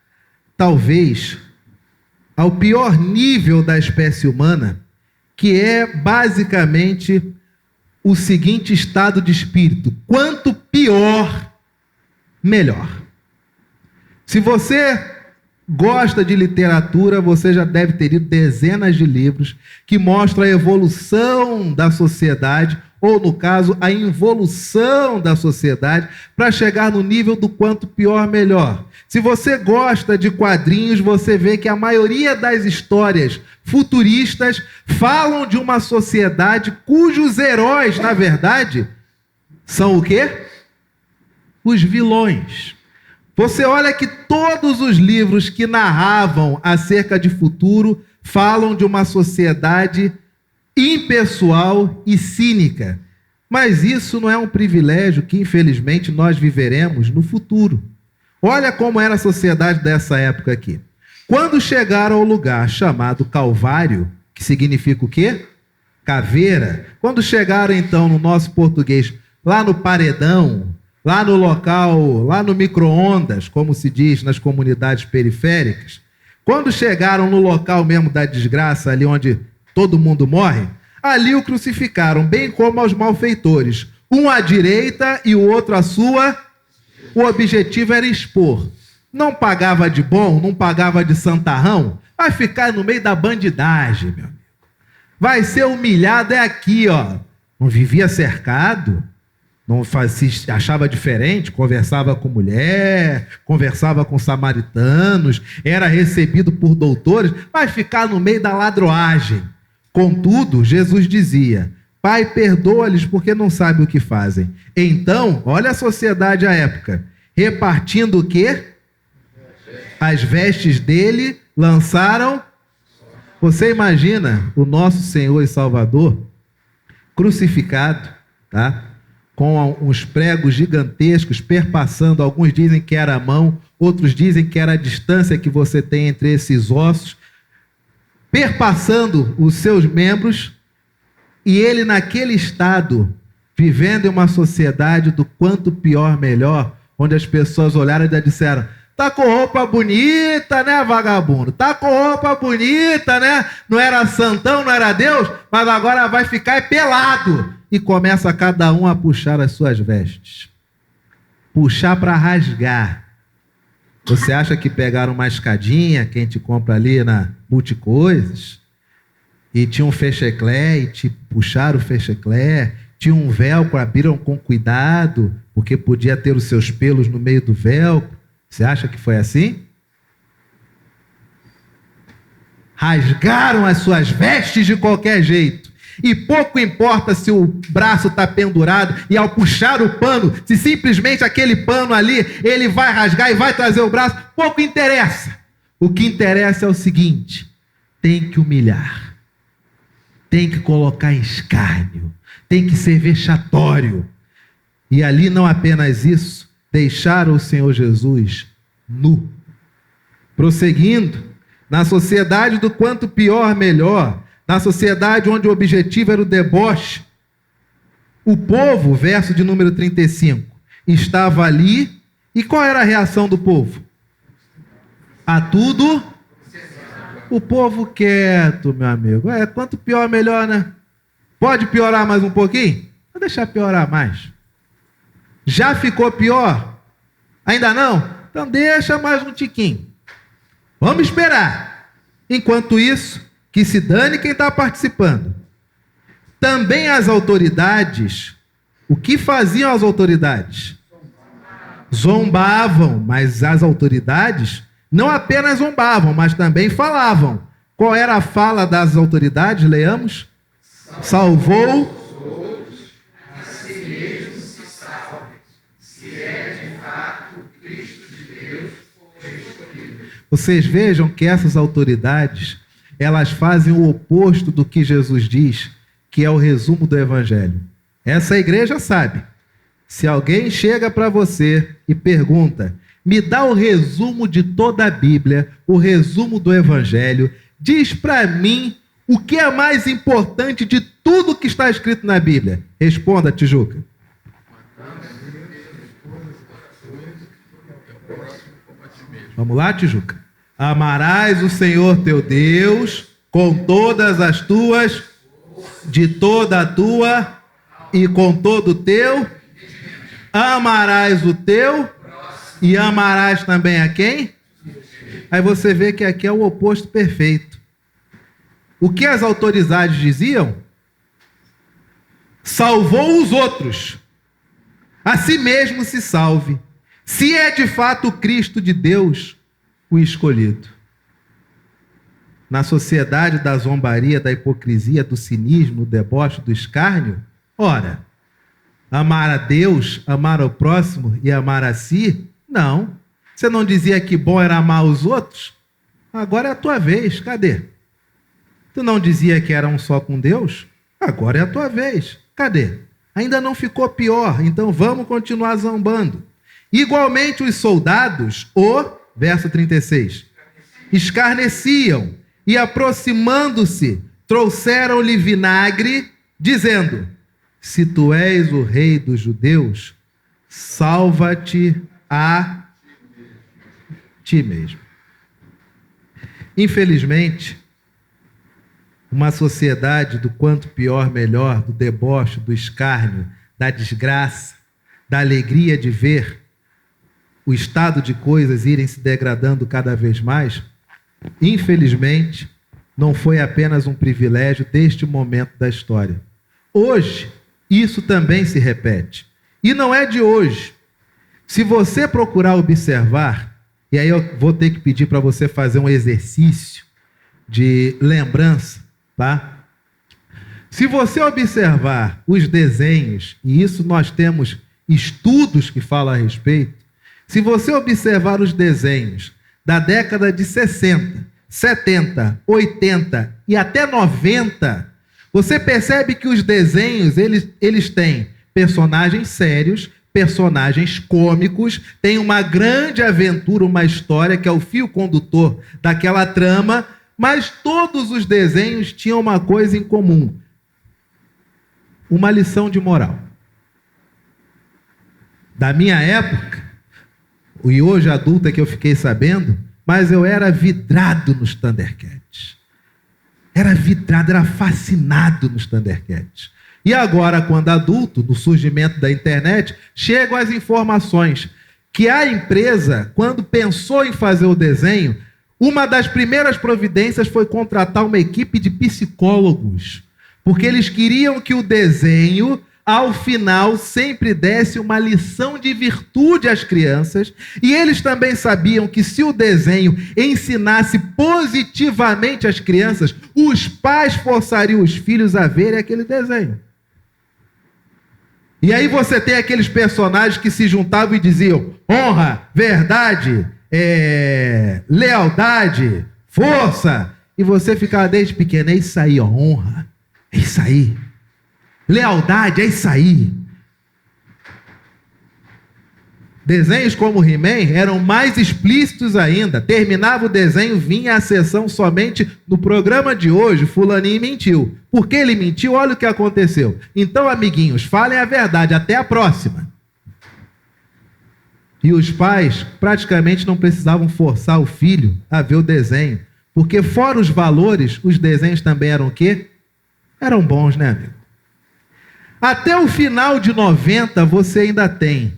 talvez, ao pior nível da espécie humana, que é basicamente o seguinte estado de espírito: quanto pior, melhor. Se você gosta de literatura, você já deve ter lido dezenas de livros que mostram a evolução da sociedade, ou no caso, a involução da sociedade, para chegar no nível do quanto pior, melhor. Se você gosta de quadrinhos, você vê que a maioria das histórias futuristas falam de uma sociedade cujos heróis, na verdade, são o quê? Os vilões. Você olha que todos os livros que narravam acerca de futuro falam de uma sociedade impessoal e cínica. Mas isso não é um privilégio que, infelizmente, nós viveremos no futuro. Olha como era a sociedade dessa época aqui. Quando chegaram ao lugar chamado Calvário, que significa o quê? Caveira. Quando chegaram, então, no nosso português, lá no paredão, lá no local, lá no micro-ondas, como se diz nas comunidades periféricas, quando chegaram no local mesmo da desgraça, ali onde todo mundo morre, ali o crucificaram, bem como aos malfeitores, um à direita e o outro à sua. O objetivo era expor. Não pagava de bom, não pagava de santarrão, vai ficar no meio da bandidagem, meu amigo. Vai ser humilhado é aqui, ó. Não vivia cercado, não se achava diferente, conversava com mulher, conversava com samaritanos, era recebido por doutores, vai ficar no meio da ladroagem. Contudo, Jesus dizia: Pai, perdoa-lhes porque não sabem o que fazem. Então, olha a sociedade à época, repartindo o quê? As vestes dele, lançaram. Você imagina o nosso Senhor e Salvador crucificado, tá? Com uns pregos gigantescos perpassando, alguns dizem que era a mão, outros dizem que era a distância que você tem entre esses ossos, perpassando os seus membros, e ele naquele estado, vivendo em uma sociedade do quanto pior, melhor, onde as pessoas olharam e já disseram: tá com roupa bonita, né, vagabundo? Tá com roupa bonita, né? Não era santão, não era Deus, mas agora vai ficar pelado. E começa cada um a puxar as suas vestes. Puxar para rasgar. Você acha que pegaram uma escadinha que a gente compra ali na Multicoisas? E tinha um fecheclé e te puxaram o fecheclé? Tinha um velcro, abriram com cuidado, porque podia ter os seus pelos no meio do velcro. Você acha que foi assim? Rasgaram as suas vestes de qualquer jeito. E pouco importa se o braço está pendurado e ao puxar o pano, se simplesmente aquele pano ali, ele vai rasgar e vai trazer o braço, pouco interessa. O que interessa é o seguinte: tem que humilhar, tem que colocar em escárnio, tem que ser vexatório. E ali não apenas isso, deixaram o Senhor Jesus nu. Prosseguindo, na sociedade do quanto pior, melhor, na sociedade onde o objetivo era o deboche, o povo, verso de número 35, estava ali, e qual era a reação do povo? A tudo? O povo quieto, meu amigo. Quanto pior, melhor, né? Pode piorar mais um pouquinho? Vou deixar piorar mais. Já ficou pior? Ainda não? Então deixa mais um tiquinho. Vamos esperar. Enquanto isso, que se dane quem está participando. Também as autoridades, o que faziam as autoridades? Zombavam, mas as autoridades não apenas zombavam, mas também falavam. Qual era a fala das autoridades? Leamos. Salvou. Vocês vejam que essas autoridades, elas fazem o oposto do que Jesus diz, que é o resumo do Evangelho. Essa igreja sabe. Se alguém chega para você e pergunta: me dá o resumo de toda a Bíblia, o resumo do Evangelho, diz para mim o que é mais importante de tudo que está escrito na Bíblia. Responda, Tijuca. Vamos lá, Tijuca? Amarás o Senhor teu Deus com todas as tuas, de toda a tua e com todo o teu. Amarás o teu e amarás também a quem? Aí você vê que aqui é o oposto perfeito. O que as autoridades diziam? Salvou os outros, a si mesmo se salve, se é de fato o Cristo de Deus, o escolhido. Na sociedade da zombaria, da hipocrisia, do cinismo, do deboche, do escárnio, ora, amar a Deus, amar ao próximo e amar a si? Não. Você não dizia que bom era amar os outros? Agora é a tua vez, cadê? Tu não dizia que era um só com Deus? Agora é a tua vez, cadê? Ainda não ficou pior, então vamos continuar zombando. Igualmente os soldados, verso 36, escarneciam e aproximando-se, trouxeram-lhe vinagre, dizendo, se tu és o rei dos judeus, salva-te a ti mesmo. Infelizmente, uma sociedade do quanto pior, melhor, do deboche, do escárnio, da desgraça, da alegria de ver o estado de coisas irem se degradando cada vez mais, infelizmente, não foi apenas um privilégio deste momento da história. Hoje, isso também se repete. E não é de hoje. Se você procurar observar, e aí eu vou ter que pedir para você fazer um exercício de lembrança, tá? Se você observar os desenhos, e isso nós temos estudos que falam a respeito, se você observar os desenhos da década de 60, 70, 80 e até 90, você percebe que os desenhos, eles têm personagens sérios, personagens cômicos, tem uma grande aventura, uma história que é o fio condutor daquela trama, mas todos os desenhos tinham uma coisa em comum: uma lição de moral. Da minha época, e hoje adulta que eu fiquei sabendo, mas eu era vidrado nos Thundercats. Era vidrado, era fascinado nos Thundercats. E agora, quando adulto, no surgimento da internet, chegam as informações que a empresa, quando pensou em fazer o desenho, uma das primeiras providências foi contratar uma equipe de psicólogos, porque eles queriam que o desenho, ao final, sempre desse uma lição de virtude às crianças, e eles também sabiam que se o desenho ensinasse positivamente às crianças, os pais forçariam os filhos a verem aquele desenho. E aí você tem aqueles personagens que se juntavam e diziam honra, verdade, lealdade, força, e você ficava desde pequeno, é isso aí, ó, honra, é isso aí. Lealdade, é isso aí. Desenhos como He-Man eram mais explícitos ainda. Terminava o desenho, vinha a sessão somente no programa de hoje, fulaninho mentiu. Por que ele mentiu? Olha o que aconteceu. Então, amiguinhos, falem a verdade. Até a próxima. E os pais praticamente não precisavam forçar o filho a ver o desenho. Porque fora os valores, os desenhos também eram o quê? Eram bons, né, amigo? Até o final de 90, você ainda tem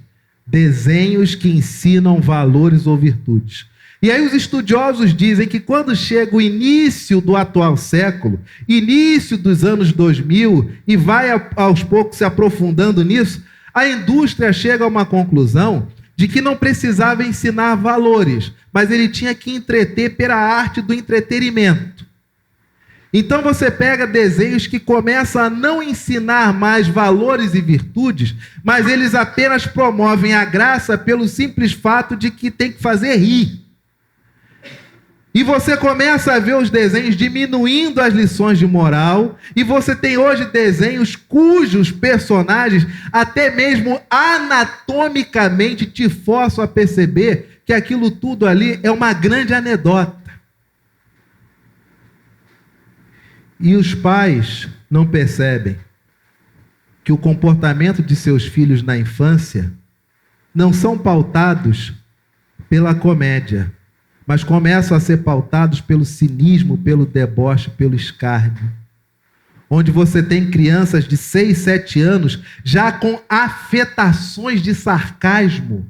desenhos que ensinam valores ou virtudes. E aí os estudiosos dizem que quando chega o início do atual século, início dos anos 2000, e vai aos poucos se aprofundando nisso, a indústria chega a uma conclusão de que não precisava ensinar valores, mas ele tinha que entreter pela arte do entretenimento. Então você pega desenhos que começam a não ensinar mais valores e virtudes, mas eles apenas promovem a graça pelo simples fato de que tem que fazer rir. E você começa a ver os desenhos diminuindo as lições de moral, e você tem hoje desenhos cujos personagens até mesmo anatomicamente te forçam a perceber que aquilo tudo ali é uma grande anedota. E os pais não percebem que o comportamento de seus filhos na infância não são pautados pela comédia, mas começam a ser pautados pelo cinismo, pelo deboche, pelo escárnio. Onde você tem crianças de 6, 7 anos já com afetações de sarcasmo,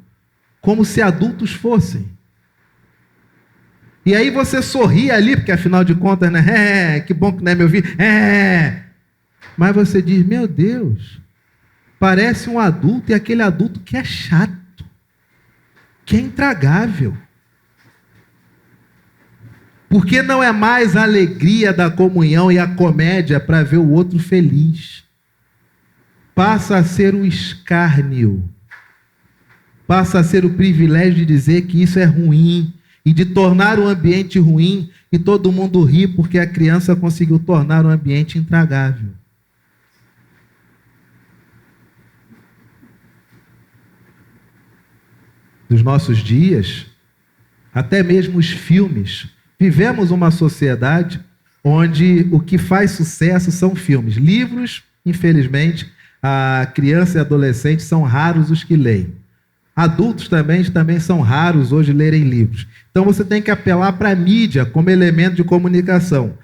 como se adultos fossem. E aí você sorri ali, porque afinal de contas, né? Que bom que não é meu filho. Mas você diz, meu Deus, parece um adulto, e aquele adulto que é chato, que é intragável. Porque não é mais a alegria da comunhão e a comédia para ver o outro feliz. Passa a ser o escárnio. Passa a ser o privilégio de dizer que isso é ruim e de tornar o ambiente ruim e todo mundo ri porque a criança conseguiu tornar o ambiente intragável. Nos nossos dias, até mesmo os filmes, vivemos uma sociedade onde o que faz sucesso são filmes. Livros, infelizmente, a criança e adolescente são raros os que leem. Adultos também são raros hoje lerem livros. Então você tem que apelar para a mídia como elemento de comunicação.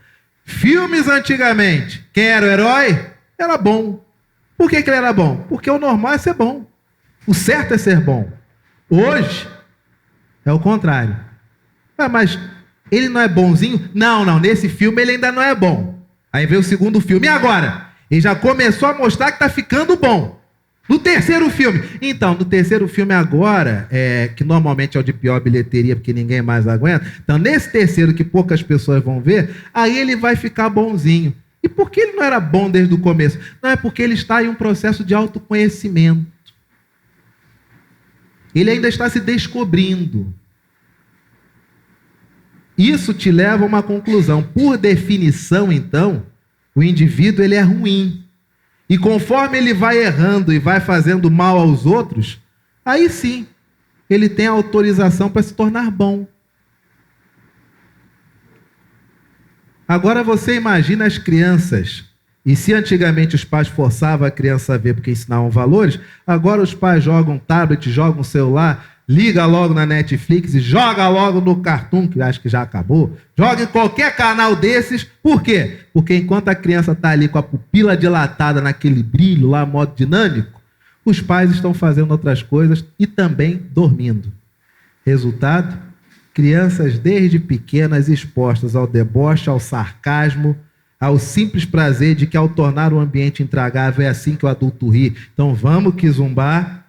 Filmes antigamente, quem era o herói? Era bom. Por que ele era bom? Porque o normal é ser bom. O certo é ser bom. Hoje é o contrário. Mas ele não é bonzinho? Não, nesse filme ele ainda não é bom. Aí veio o segundo filme. E agora? Ele já começou a mostrar que está ficando bom. No terceiro filme. Então, no terceiro filme agora, que normalmente é o de pior bilheteria, porque ninguém mais aguenta. Então, nesse terceiro, que poucas pessoas vão ver, aí ele vai ficar bonzinho. E por que ele não era bom desde o começo? Não, é porque ele está em um processo de autoconhecimento. Ele ainda está se descobrindo. Isso te leva a uma conclusão. Por definição, então, o indivíduo ele é ruim. E conforme ele vai errando e vai fazendo mal aos outros, aí sim, ele tem a autorização para se tornar bom. Agora você imagina as crianças, e se antigamente os pais forçavam a criança a ver porque ensinavam valores, agora os pais jogam tablet, jogam celular, liga logo na Netflix e joga logo no Cartoon, que acho que já acabou. Joga em qualquer canal desses. Por quê? Porque enquanto a criança está ali com a pupila dilatada naquele brilho lá, modo dinâmico, os pais estão fazendo outras coisas e também dormindo. Resultado? Crianças desde pequenas expostas ao deboche, ao sarcasmo, ao simples prazer de que ao tornar o ambiente intragável é assim que o adulto ri. Então vamos que zumbar.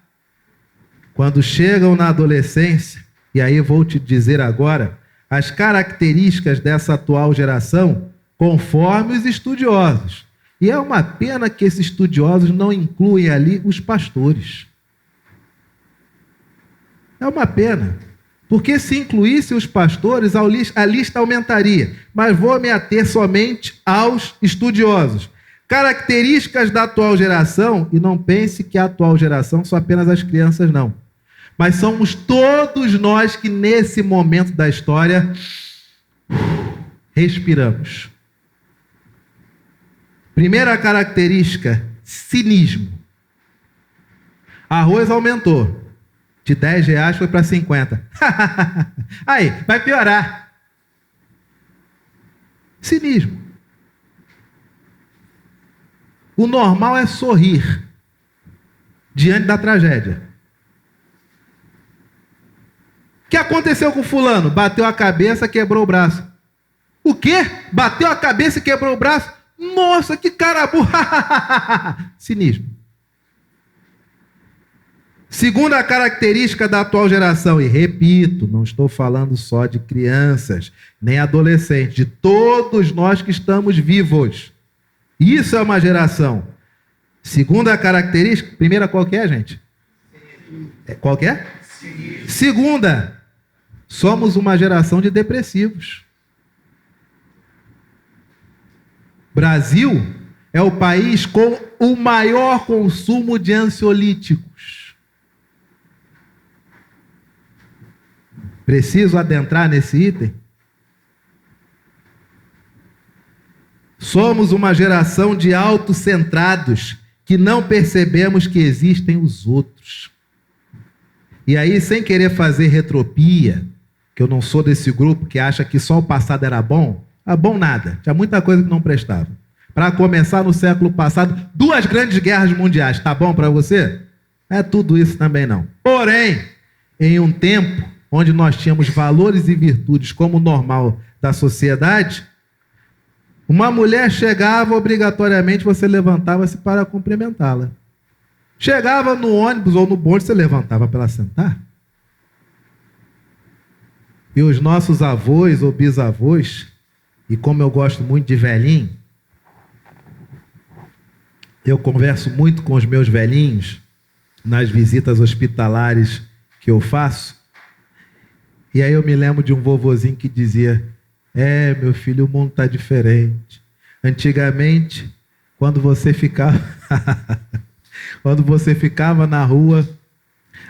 Quando chegam na adolescência, e aí vou te dizer agora, as características dessa atual geração, conforme os estudiosos. E é uma pena que esses estudiosos não incluem ali os pastores. É uma pena. Porque se incluísse os pastores, a lista aumentaria. Mas vou me ater somente aos estudiosos. Características da atual geração, e não pense que a atual geração são apenas as crianças, não. Mas somos todos nós que nesse momento da história respiramos. Primeira característica, cinismo. Arroz aumentou. De R$10 foi para 50. Aí, vai piorar. Cinismo. O normal é sorrir diante da tragédia. O que aconteceu com fulano? Bateu a cabeça, quebrou o braço. O quê? Bateu a cabeça e quebrou o braço? Nossa, que cara burro. Cinismo. Segunda característica da atual geração, e repito, não estou falando só de crianças, nem adolescentes, de todos nós que estamos vivos. Isso é uma geração. Segunda característica, primeira qual que é, gente? Qual que é? Segunda, somos uma geração de depressivos. Brasil é o país com o maior consumo de ansiolíticos. Preciso adentrar nesse item? Somos uma geração de autocentrados que não percebemos que existem os outros. E aí, sem querer fazer retropia, que eu não sou desse grupo que acha que só o passado era bom, bom nada, tinha muita coisa que não prestava. Para começar, no século passado, 2 grandes guerras mundiais, tá bom para você? É tudo isso também não. Porém, em um tempo onde nós tínhamos valores e virtudes como normal da sociedade, uma mulher chegava, obrigatoriamente você levantava-se para cumprimentá-la. Chegava no ônibus ou no bonde, você levantava para ela sentar. E os nossos avós ou bisavós, e como eu gosto muito de velhinho, eu converso muito com os meus velhinhos nas visitas hospitalares que eu faço, e aí eu me lembro de um vovozinho que dizia: meu filho, o mundo está diferente. Antigamente, quando você ficava na rua,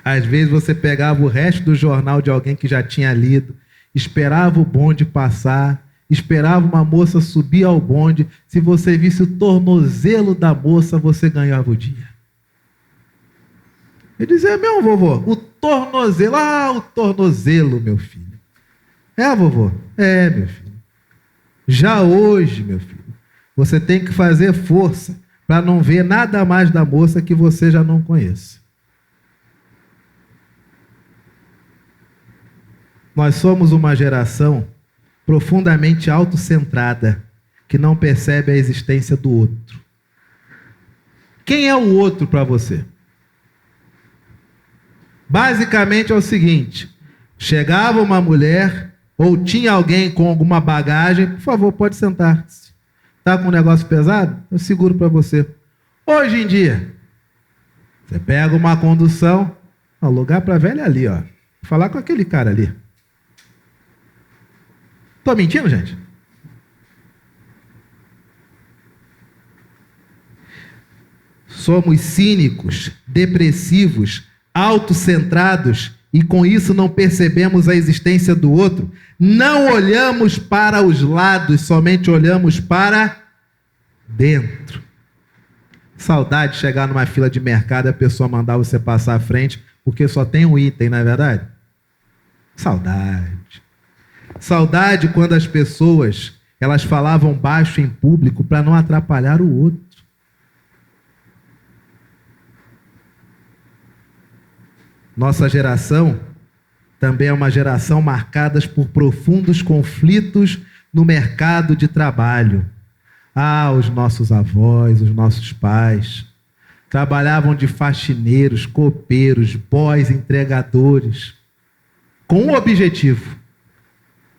às vezes você pegava o resto do jornal de alguém que já tinha lido, esperava o bonde passar, esperava uma moça subir ao bonde. Se você visse o tornozelo da moça, você ganhava o dia. Eu dizia: meu vovô, o tornozelo, o tornozelo, meu filho. Vovô? Meu filho. Já hoje, meu filho, você tem que fazer força para não ver nada mais da moça que você já não conhece. Nós somos uma geração profundamente autocentrada, que não percebe a existência do outro. Quem é o outro para você? Basicamente é o seguinte: chegava uma mulher ou tinha alguém com alguma bagagem, por favor, pode sentar-se. Está com um negócio pesado? Eu seguro para você. Hoje em dia, você pega uma condução, o lugar para velha ali, ó. Vou falar com aquele cara ali. Estou mentindo, gente? Somos cínicos, depressivos, autocentrados e com isso não percebemos a existência do outro. Não olhamos para os lados, somente olhamos para dentro. Saudade de chegar numa fila de mercado e a pessoa mandar você passar à frente porque só tem um item, não é verdade? Saudade. Saudade quando as pessoas, elas falavam baixo em público para não atrapalhar o outro. Nossa geração também é uma geração marcada por profundos conflitos no mercado de trabalho. Os nossos avós, os nossos pais trabalhavam de faxineiros, copeiros, boys, entregadores, com um objetivo: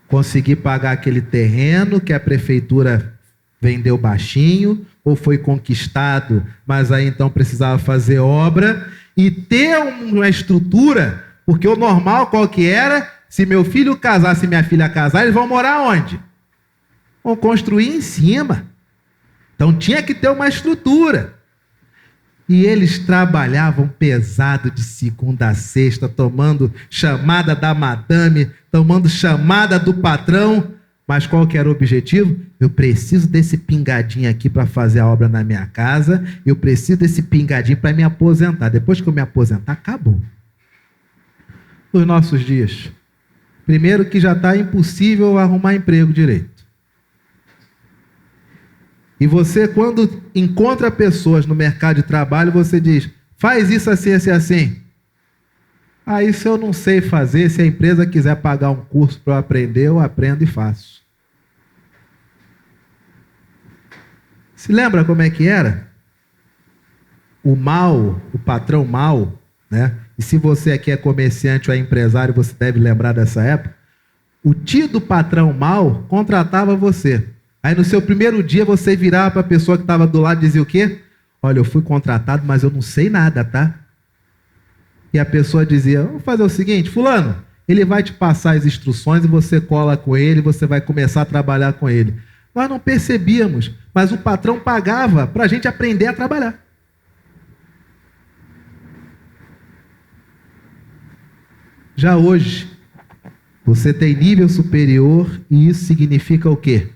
conseguir pagar aquele terreno que a prefeitura vendeu baixinho ou foi conquistado, mas aí então precisava fazer obra e ter uma estrutura, porque o normal qual que era? Se meu filho casar, se minha filha casar, eles vão morar onde? Vão construir em cima. Então tinha que ter uma estrutura. E eles trabalhavam pesado de segunda a sexta, tomando chamada da madame, tomando chamada do patrão. Mas qual que era o objetivo? Eu preciso desse pingadinho aqui para fazer a obra na minha casa. Eu preciso desse pingadinho para me aposentar. Depois que eu me aposentar, acabou. Nos nossos dias, primeiro que já está impossível arrumar emprego direito. E você, quando encontra pessoas no mercado de trabalho, você diz: faz isso assim, assim, assim. Isso eu não sei fazer. Se a empresa quiser pagar um curso para eu aprender, eu aprendo e faço. Se lembra como é que era? O mal, o patrão mal, né? E se você aqui é comerciante ou é empresário, você deve lembrar dessa época. O tido patrão mal contratava você. Aí no seu primeiro dia você virava para a pessoa que estava do lado e dizia o quê? Olha, eu fui contratado, mas eu não sei nada, tá? E a pessoa dizia: vamos fazer o seguinte, fulano, ele vai te passar as instruções e você cola com ele, você vai começar a trabalhar com ele. Nós não percebíamos, mas o patrão pagava para a gente aprender a trabalhar. Já hoje, você tem nível superior e isso significa o quê?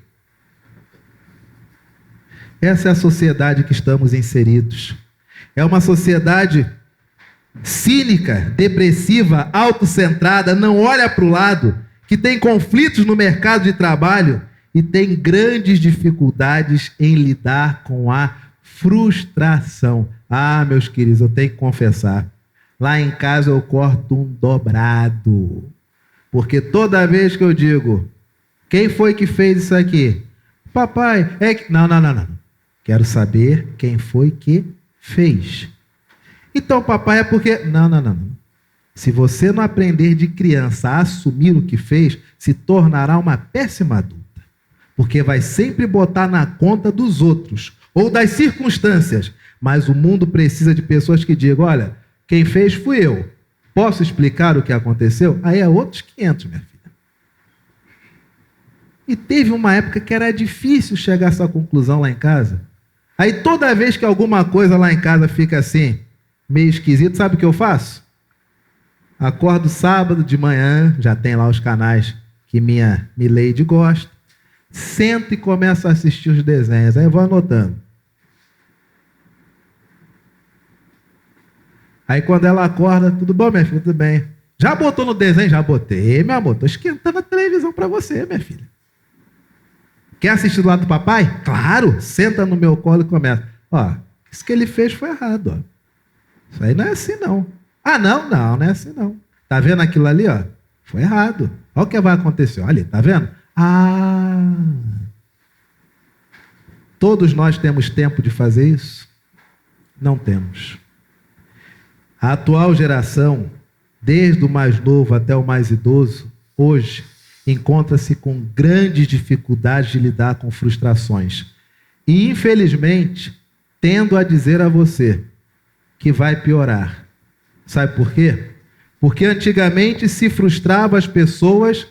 Essa é a sociedade que estamos inseridos. É uma sociedade cínica, depressiva, autocentrada, não olha para o lado, que tem conflitos no mercado de trabalho e tem grandes dificuldades em lidar com a frustração. Ah, meus queridos, eu tenho que confessar. Lá em casa eu corto um dobrado. Porque toda vez que eu digo, quem foi que fez isso aqui? Papai, é que... Não. Quero saber quem foi que fez. Então, papai, é porque... Não. Se você não aprender de criança a assumir o que fez, se tornará uma péssima adulta. Porque vai sempre botar na conta dos outros ou das circunstâncias. Mas o mundo precisa de pessoas que digam, olha, quem fez fui eu. Posso explicar o que aconteceu? Aí é outros 500, minha filha. E teve uma época que era difícil chegar a essa conclusão lá em casa. Aí toda vez que alguma coisa lá em casa fica assim, meio esquisito, sabe o que eu faço? Acordo sábado de manhã, já tem lá os canais que minha Mileide gosta, sento e começo a assistir os desenhos, aí eu vou anotando. Aí quando ela acorda, tudo bom, minha filha? Tudo bem. Já botou no desenho? Já botei, meu amor, tô esquentando a televisão para você, minha filha. Quer assistir do lado do papai? Claro, senta no meu colo e começa. Ó, isso que ele fez foi errado, ó. Isso aí não é assim, não. Ah, não é assim, não. Tá vendo aquilo ali, ó? Foi errado. Olha o que vai acontecer. Olha ali, tá vendo? Ah! Todos nós temos tempo de fazer isso? Não temos. A atual geração, desde o mais novo até o mais idoso, hoje, encontra-se com grandes dificuldades de lidar com frustrações. E, infelizmente, tendo a dizer a você que vai piorar. Sabe por quê? Porque antigamente se frustrava as pessoas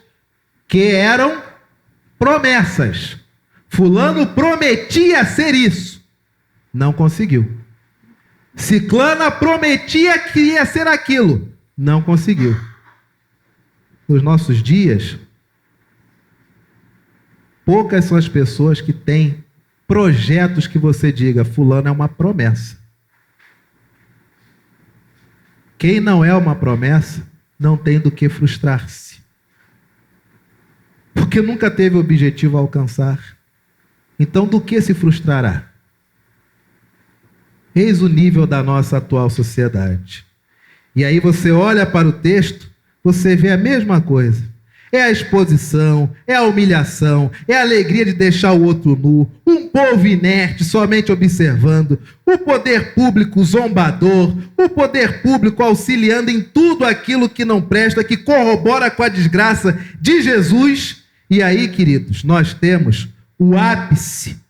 que eram promessas. Fulano prometia ser isso. Não conseguiu. Ciclana prometia que ia ser aquilo. Não conseguiu. Nos nossos dias, poucas são as pessoas que têm projetos que você diga, fulano é uma promessa. Quem não é uma promessa, não tem do que frustrar-se. Porque nunca teve objetivo a alcançar. Então, do que se frustrará? Eis o nível da nossa atual sociedade. E aí você olha para o texto, você vê a mesma coisa. É a exposição, é a humilhação, é a alegria de deixar o outro nu, um povo inerte somente observando, o poder público zombador, o poder público auxiliando em tudo aquilo que não presta, que corrobora com a desgraça de Jesus. E aí, queridos, nós temos o ápice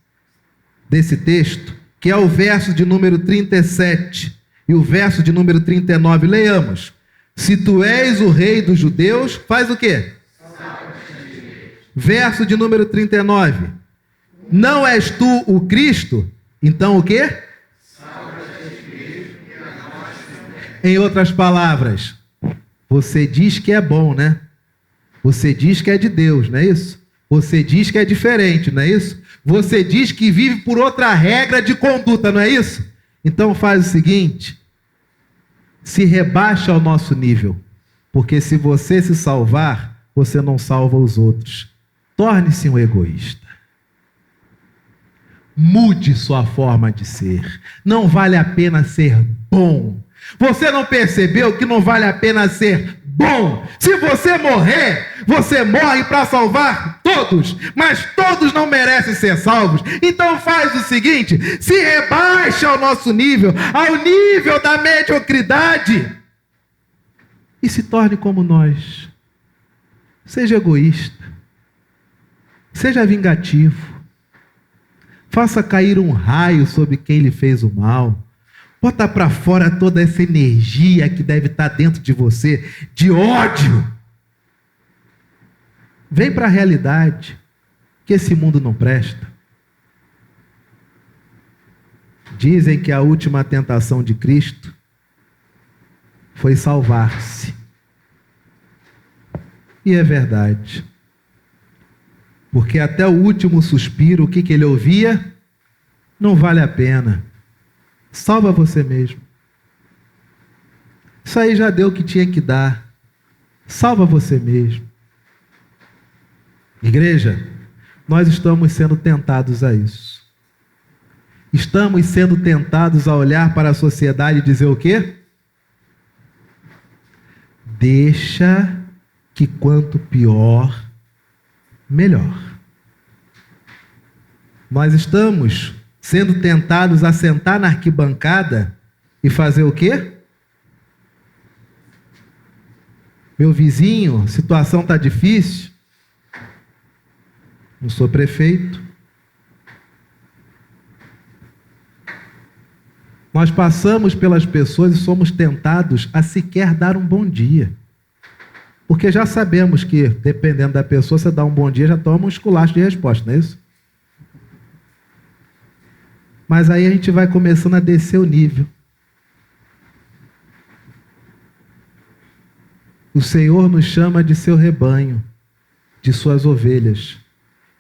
desse texto, que é o verso de número 37 e o verso de número 39. Leiamos. Se tu és o rei dos judeus, faz o quê? Verso de número 39. Não és tu o Cristo? Então o quê? Em outras palavras, você diz que é bom, né? Você diz que é de Deus, não é isso? Você diz que é diferente, não é isso? Você diz que vive por outra regra de conduta, não é isso? Então faz o seguinte, se rebaixa ao nosso nível, porque se você se salvar, você não salva os outros. Torne-se um egoísta. Mude sua forma de ser. Não vale a pena ser bom. Você não percebeu que não vale a pena ser bom? Se você morrer, você morre para salvar todos, mas todos não merecem ser salvos. Então faz o seguinte, se rebaixa ao nosso nível, ao nível da mediocridade, e se torne como nós. Seja egoísta. Seja vingativo. Faça cair um raio sobre quem lhe fez o mal. Bota para fora toda essa energia que deve estar dentro de você, de ódio. Vem para a realidade, que esse mundo não presta. Dizem que a última tentação de Cristo foi salvar-se. E é verdade. Porque até o último suspiro, o que ele ouvia? Não vale a pena. Salva você mesmo. Isso aí já deu o que tinha que dar. Salva você mesmo. Igreja, nós estamos sendo tentados a isso. Estamos sendo tentados a olhar para a sociedade e dizer o quê? Deixa que quanto pior, melhor. Nós estamos sendo tentados a sentar na arquibancada e fazer o quê? Meu vizinho, situação está difícil. Não sou prefeito. Nós passamos pelas pessoas e somos tentados a sequer dar um bom dia. Porque já sabemos que, dependendo da pessoa, você dá um bom dia, já toma um esculacho de resposta, não é isso? Mas aí a gente vai começando a descer o nível. O Senhor nos chama de seu rebanho, de suas ovelhas.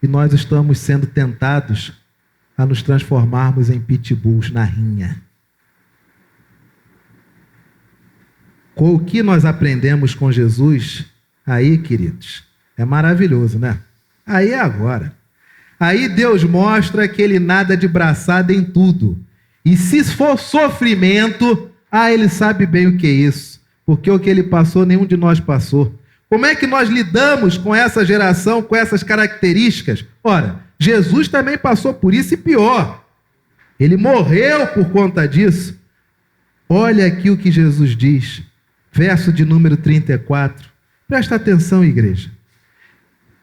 E nós estamos sendo tentados a nos transformarmos em pitbulls na rinha. Com o que nós aprendemos com Jesus, aí, queridos, é maravilhoso, né? Aí é agora. Aí Deus mostra que Ele nada de braçada em tudo. E se for sofrimento, Ele sabe bem o que é isso. Porque o que Ele passou, nenhum de nós passou. Como é que nós lidamos com essa geração, com essas características? Ora, Jesus também passou por isso e pior. Ele morreu por conta disso. Olha aqui o que Jesus diz. Verso de número 34. Presta atenção, igreja.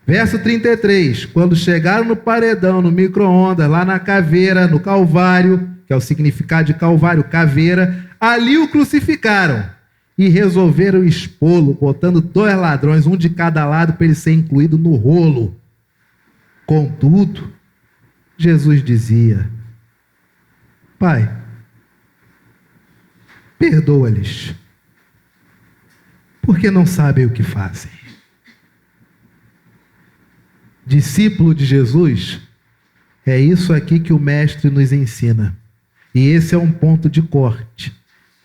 Verso 33. Quando chegaram no paredão, no micro-ondas, lá na caveira, no Calvário, que é o significado de Calvário, caveira, ali o crucificaram. E resolveram expô-lo, botando 2 ladrões, um de cada lado, para ele ser incluído no rolo. Contudo, Jesus dizia: Pai, perdoa-lhes, porque não sabem o que fazem. Discípulo de Jesus, é isso aqui que o Mestre nos ensina. E esse é um ponto de corte.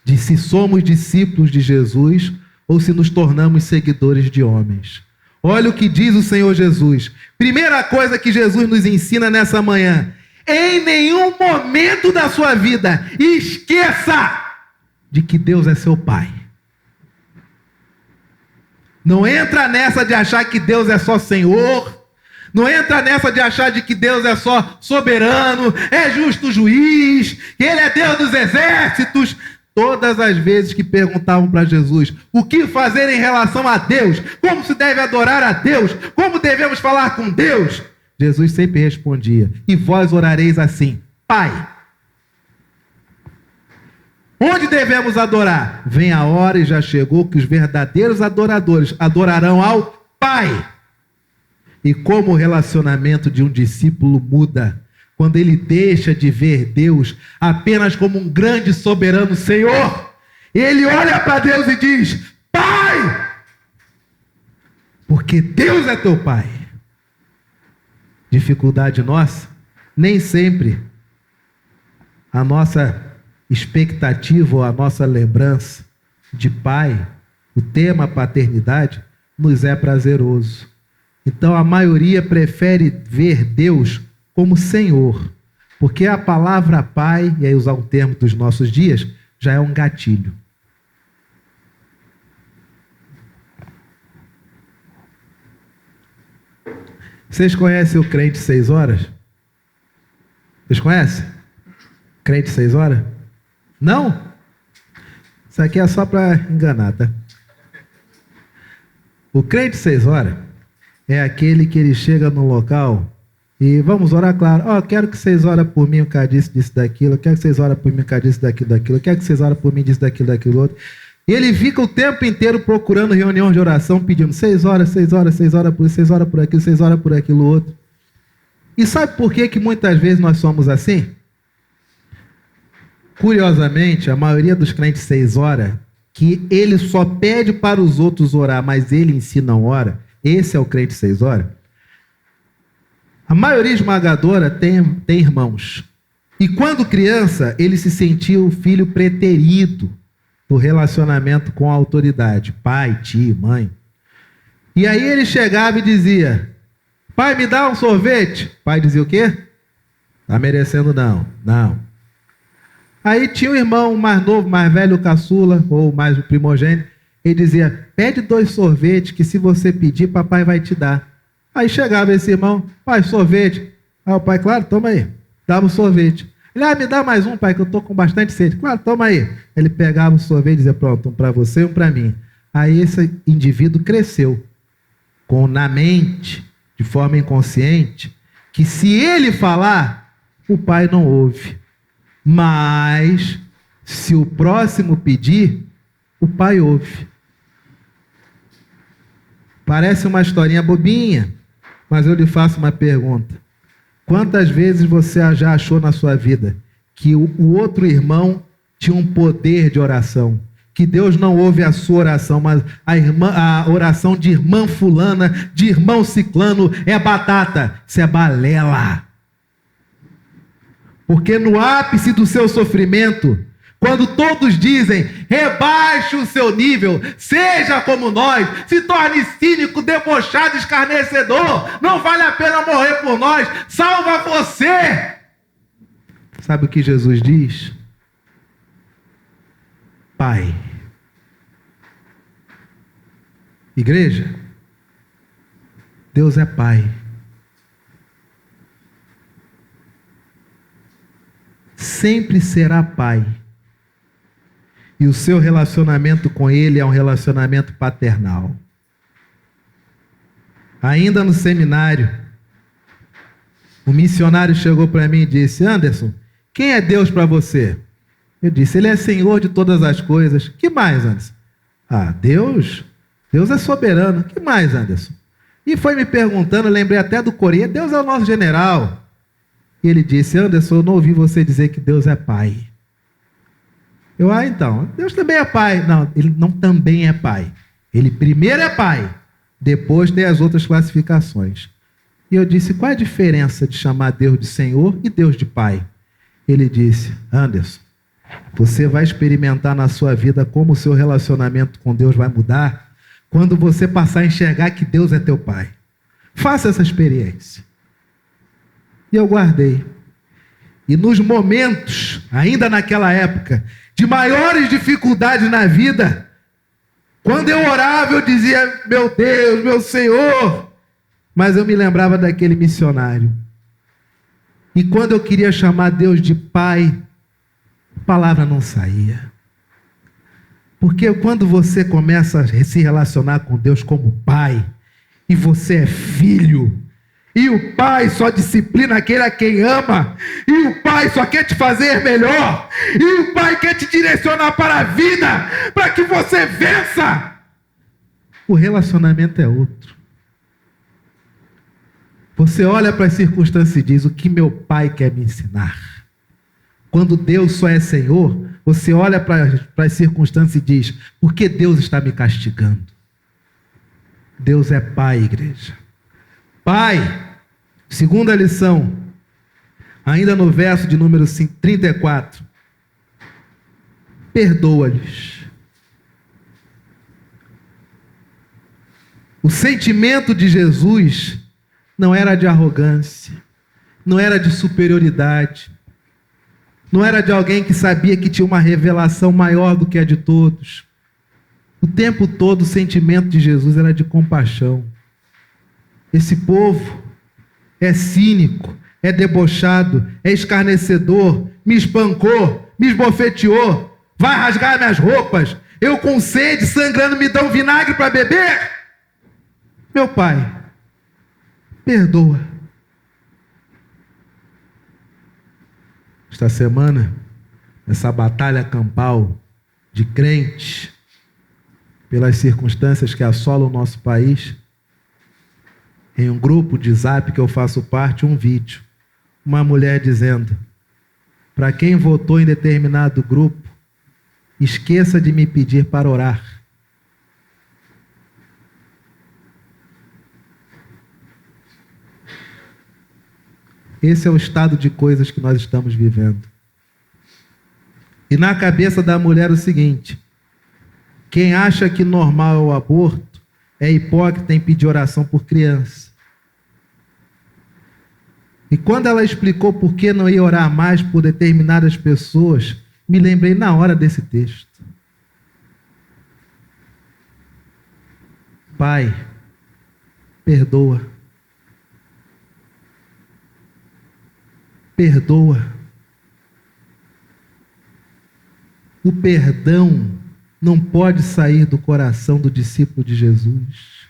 De se somos discípulos de Jesus ou se nos tornamos seguidores de homens. Olha o que diz o Senhor Jesus. Primeira coisa que Jesus nos ensina nessa manhã: em nenhum momento da sua vida esqueça de que Deus é seu Pai. Não entra nessa de achar que Deus é só Senhor. Não entra nessa de achar de que Deus é só soberano, é justo juiz, que Ele é Deus dos exércitos. Todas as vezes que perguntavam para Jesus o que fazer em relação a Deus, como se deve adorar a Deus, como devemos falar com Deus, Jesus sempre respondia: e vós orareis assim: Pai. Onde devemos adorar? Vem a hora e já chegou que os verdadeiros adoradores adorarão ao Pai. E como o relacionamento de um discípulo muda quando ele deixa de ver Deus apenas como um grande soberano Senhor. Ele olha para Deus e diz: Pai! Porque Deus é teu Pai. Dificuldade nossa, nem sempre a nossa expectativa ou a nossa lembrança de pai, o tema paternidade, nos é prazeroso. Então a maioria prefere ver Deus como Senhor, porque a palavra pai, e aí usar um termo dos nossos dias, já é um gatilho. Vocês conhecem o crente 6 horas? Vocês conhecem? Crente 6 horas? Não? Isso aqui é só para enganar, tá? O crente 6 horas é aquele que ele chega no local e vamos orar, claro. Quero que vocês orem por mim, o cara disso, daquilo. Quero que vocês orem por mim, o cara disso, daquilo. Quero que vocês orem por mim, disso, daquilo, outro. E ele fica o tempo inteiro procurando reunião de oração, pedindo 6 horas, 6 horas, 6 horas por isso, 6 horas por aquilo, 6 horas por aquilo outro. E sabe por que muitas vezes nós somos assim? Curiosamente, a maioria dos crentes 6 horas, que ele só pede para os outros orar, mas ele em si não ora, esse é o crente 6 horas. A maioria esmagadora tem irmãos. E quando criança, ele se sentia o filho preterido do relacionamento com a autoridade, pai, tio, mãe. E aí ele chegava e dizia: pai, me dá um sorvete. Pai dizia o quê? Tá merecendo não, não. Aí tinha um irmão mais novo, mais velho, o caçula, ou mais o primogênito. Ele dizia: pede 2 sorvetes que se você pedir, papai vai te dar. Aí chegava esse irmão: pai, sorvete. Aí o pai: claro, toma aí. Dava o sorvete. Ele: me dá mais um, pai, que eu estou com bastante sede. Claro, toma aí. Ele pegava o sorvete e dizia: pronto, um para você e um para mim. Aí esse indivíduo cresceu na mente, de forma inconsciente, que se ele falar, o pai não ouve. Mas se o próximo pedir, o pai ouve. Parece uma historinha bobinha, mas eu lhe faço uma pergunta. Quantas vezes você já achou na sua vida que o outro irmão tinha um poder de oração? Que Deus não ouve a sua oração, mas a oração de irmã fulana, de irmão ciclano, é batata, isso é balela. Porque no ápice do seu sofrimento, quando todos dizem: rebaixe o seu nível, seja como nós, se torne cínico, debochado, escarnecedor, não vale a pena morrer por nós, salva você. Sabe o que Jesus diz? Pai. Igreja, Deus é Pai. Sempre será Pai. E o seu relacionamento com Ele é um relacionamento paternal. Ainda no seminário, o missionário chegou para mim e disse: Anderson, quem é Deus para você? Eu disse: Ele é Senhor de todas as coisas. Que mais, Anderson? Deus é soberano. Que mais, Anderson? E foi me perguntando, eu lembrei até do Coreia: Deus é o nosso general. E ele disse: Anderson, eu não ouvi você dizer que Deus é Pai. Então, Deus também é Pai. Não, Ele não também é Pai. Ele primeiro é Pai, depois tem as outras classificações. E eu disse: qual é a diferença de chamar Deus de Senhor e Deus de Pai? Ele disse: Anderson, você vai experimentar na sua vida como o seu relacionamento com Deus vai mudar quando você passar a enxergar que Deus é teu Pai. Faça essa experiência. E eu guardei. E nos momentos, ainda naquela época, de maiores dificuldades na vida, quando eu orava, eu dizia: meu Deus, meu Senhor. Mas eu me lembrava daquele missionário. E quando eu queria chamar Deus de Pai, a palavra não saía. Porque quando você começa a se relacionar com Deus como Pai, e você é filho, e o Pai só disciplina aquele a quem ama, e o Pai só quer te fazer melhor, e o Pai quer te direcionar para a vida, para que você vença. O relacionamento é outro. Você olha para as circunstâncias e diz: o que meu Pai quer me ensinar? Quando Deus só é Senhor, você olha para as circunstâncias e diz: por que Deus está me castigando? Deus é Pai, igreja. Pai, segunda lição, ainda no verso de número 34, perdoa-lhes. O sentimento de Jesus não era de arrogância, não era de superioridade, não era de alguém que sabia que tinha uma revelação maior do que a de todos. O tempo todo o sentimento de Jesus era de compaixão. Esse povo é cínico, é debochado, é escarnecedor, me espancou, me esbofeteou, vai rasgar minhas roupas, eu com sede, sangrando, me dão vinagre para beber. Meu Pai, perdoa. Esta semana, essa batalha campal de crentes, pelas circunstâncias que assolam o nosso país, em um grupo de Zap que eu faço parte, um vídeo. Uma mulher dizendo: para quem votou em determinado grupo, esqueça de me pedir para orar. Esse é o estado de coisas que nós estamos vivendo. E na cabeça da mulher o seguinte: quem acha que normal é o aborto é hipócrita em pedir oração por criança. E quando ela explicou por que não ia orar mais por determinadas pessoas, me lembrei na hora desse texto. Pai, perdoa. Perdoa. O perdão não pode sair do coração do discípulo de Jesus.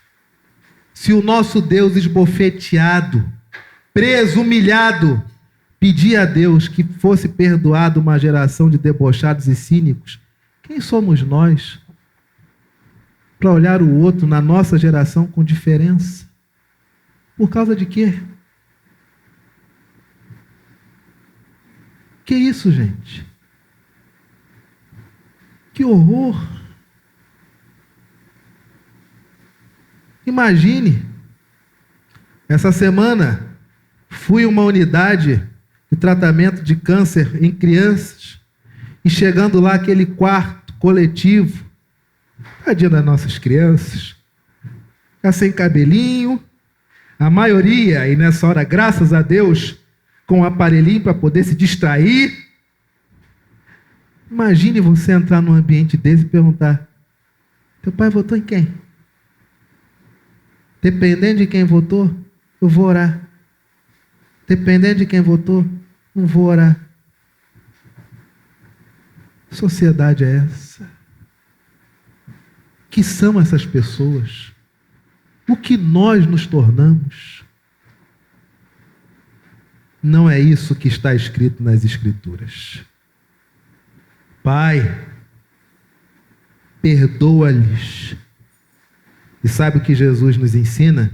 Se o nosso Deus esbofeteado, preso, humilhado, pedir a Deus que fosse perdoado uma geração de debochados e cínicos, quem somos nós para olhar o outro na nossa geração com diferença? Por causa de quê? Que isso, gente? Que horror! Imagine, essa semana fui a uma unidade de tratamento de câncer em crianças e chegando lá aquele quarto coletivo, tadinha das nossas crianças, tá sem cabelinho, a maioria, e nessa hora, graças a Deus, com um aparelhinho para poder se distrair. Imagine você entrar num ambiente desse e perguntar: teu pai votou em quem? Dependendo de quem votou, eu vou orar. Dependendo de quem votou, não vou orar. Que sociedade é essa? Que são essas pessoas? O que nós nos tornamos? Não é isso que está escrito nas Escrituras. Pai, perdoa-lhes. E sabe o que Jesus nos ensina?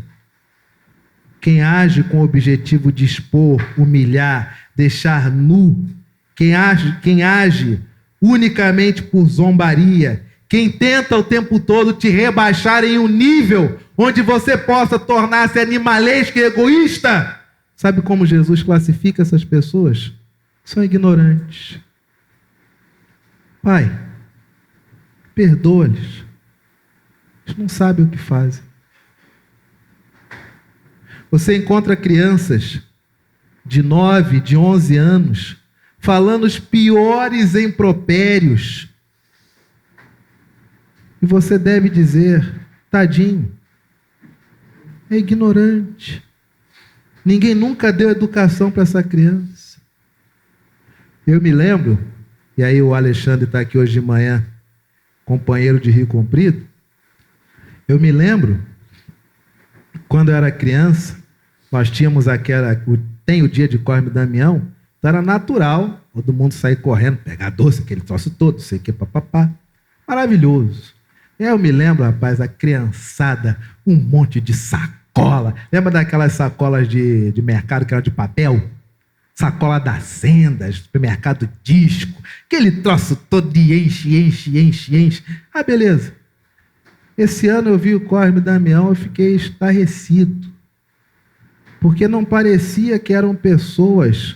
Quem age com o objetivo de expor, humilhar, deixar nu, quem age unicamente por zombaria, quem tenta o tempo todo te rebaixar em um nível onde você possa tornar-se animalesco e egoísta, sabe como Jesus classifica essas pessoas? São ignorantes. Pai, perdoa-lhes. Eles não sabem o que fazem. Você encontra crianças de 9, de 11 anos, falando os piores impropérios. E você deve dizer: tadinho, é ignorante. Ninguém nunca deu educação para essa criança. Eu me lembro, e aí o Alexandre está aqui hoje de manhã, companheiro de Rio Comprido. Eu me lembro, quando eu era criança, nós tínhamos tem o dia de Cosme e Damião, então era natural todo mundo sair correndo, pegar doce, aquele troço todo, sei que, papapá. Maravilhoso. Eu me lembro, rapaz, a criançada, um monte de sacola. Lembra daquelas sacolas de mercado que eram de papel? Sacola da Sendas, supermercado Disco, aquele troço todo de enche. Ah, beleza. Esse ano eu vi o Cosme e Damião, eu fiquei estarrecido. Porque não parecia que eram pessoas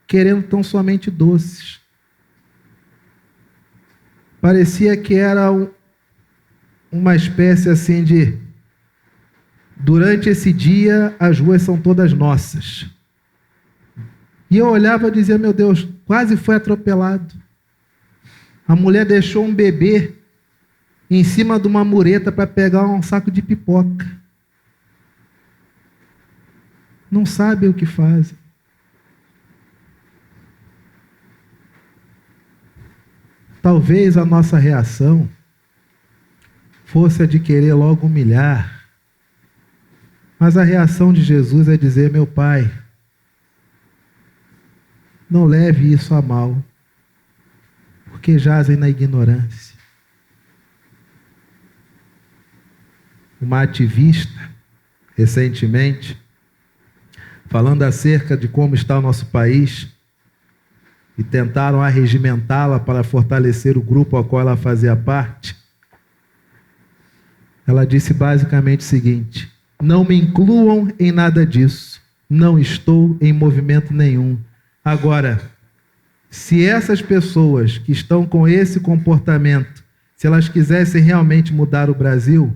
querendo tão somente doces. Parecia que era uma espécie assim de: durante esse dia as ruas são todas nossas. E eu olhava e dizia: meu Deus, quase foi atropelado. A mulher deixou um bebê em cima de uma mureta para pegar um saco de pipoca. Não sabem o que fazem. Talvez a nossa reação fosse a de querer logo humilhar. Mas a reação de Jesus é dizer: meu Pai, não leve isso a mal, porque jazem na ignorância. Uma ativista, recentemente, falando acerca de como está o nosso país, e tentaram arregimentá-la para fortalecer o grupo ao qual ela fazia parte, ela disse basicamente o seguinte: não me incluam em nada disso, não estou em movimento nenhum. Agora, se essas pessoas que estão com esse comportamento, se elas quisessem realmente mudar o Brasil,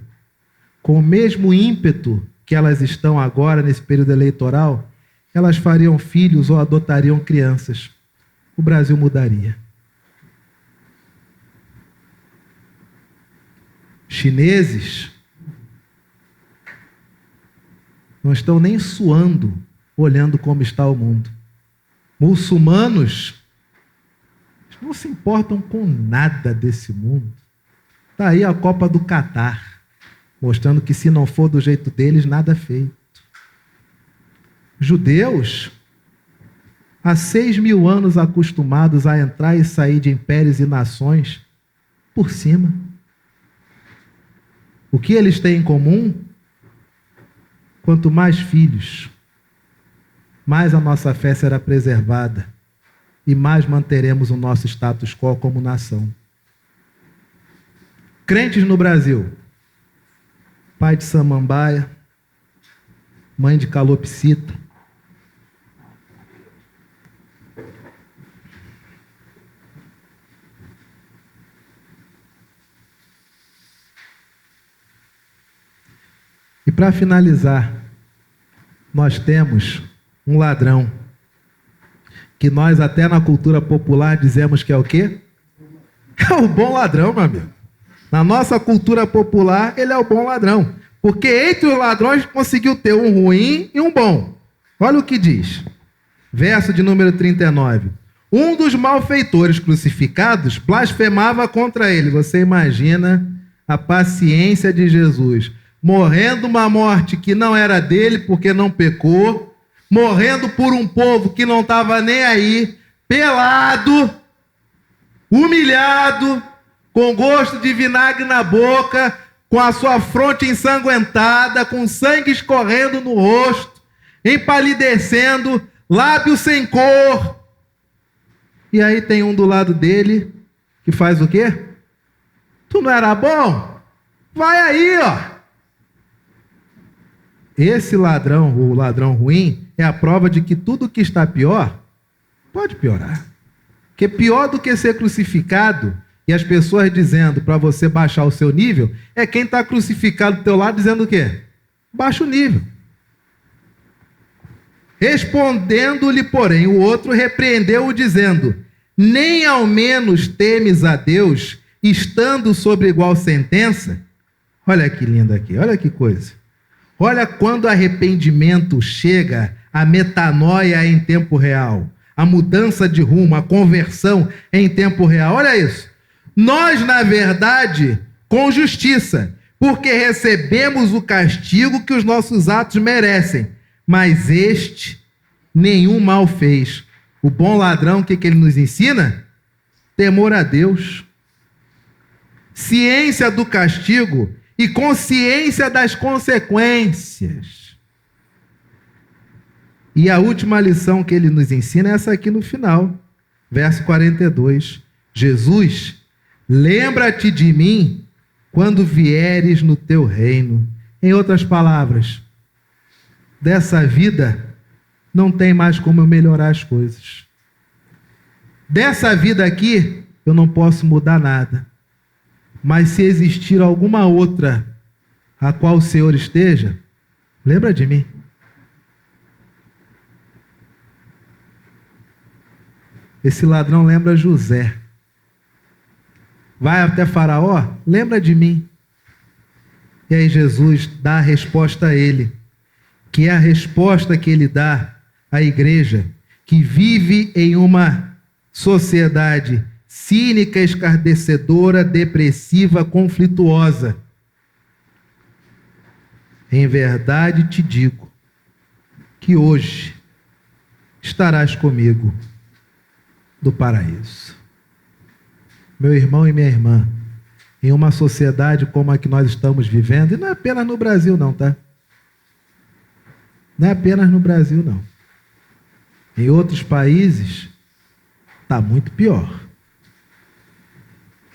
com o mesmo ímpeto que elas estão agora nesse período eleitoral, elas fariam filhos ou adotariam crianças. O Brasil mudaria. Chineses não estão nem suando olhando como está o mundo. Muçulmanos não se importam com nada desse mundo. Está aí a Copa do Catar, mostrando que se não for do jeito deles, nada é feito. Judeus, há 6.000 anos acostumados a entrar e sair de impérios e nações por cima. O que eles têm em comum? Quanto mais filhos, mais a nossa fé será preservada e mais manteremos o nosso status quo como nação. Crentes no Brasil, pai de Samambaia, mãe de Calopsita, e para finalizar, nós temos um ladrão, que nós até na cultura popular dizemos que é o quê? É o bom ladrão, meu amigo. Na nossa cultura popular, ele é o bom ladrão. Porque entre os ladrões conseguiu ter um ruim e um bom. Olha o que diz. Verso de número 39. Um dos malfeitores crucificados blasfemava contra ele. Você imagina a paciência de Jesus. Morrendo uma morte que não era dele porque não pecou. Morrendo por um povo que não estava nem aí. Pelado. Humilhado. Com gosto de vinagre na boca, com a sua fronte ensanguentada, com sangue escorrendo no rosto, empalidecendo, lábios sem cor. E aí tem um do lado dele que faz o quê? Tu não era bom? Vai aí, ó. Esse ladrão, o ladrão ruim, é a prova de que tudo que está pior, pode piorar. Porque pior do que ser crucificado, e as pessoas dizendo para você baixar o seu nível, é quem está crucificado do teu lado dizendo o quê? Baixa o nível. Respondendo-lhe, porém, o outro repreendeu-o dizendo, nem ao menos temes a Deus, estando sobre igual sentença? Olha que lindo aqui, olha que coisa. Olha quando o arrependimento chega, a metanoia em tempo real, a mudança de rumo, a conversão em tempo real. Olha isso. Nós, na verdade, com justiça, porque recebemos o castigo que os nossos atos merecem, mas este nenhum mal fez. O bom ladrão, o que ele nos ensina? Temor a Deus, ciência do castigo e consciência das consequências. E a última lição que ele nos ensina é essa aqui no final, verso 42. Jesus, lembra-te de mim quando vieres no teu reino. Em outras palavras, dessa vida não tem mais como eu melhorar as coisas. Dessa vida aqui eu não posso mudar nada. Mas se existir alguma outra a qual o Senhor esteja, lembra de mim. Esse ladrão lembra José. Vai até Faraó, lembra de mim. E aí Jesus dá a resposta a ele, que é a resposta que ele dá à igreja, que vive em uma sociedade cínica, escarnecedora, depressiva, conflituosa. Em verdade te digo que hoje estarás comigo no paraíso. Meu irmão e minha irmã, em uma sociedade como a que nós estamos vivendo, e não é apenas no Brasil não, tá? Não é apenas no Brasil não. Em outros países, está muito pior.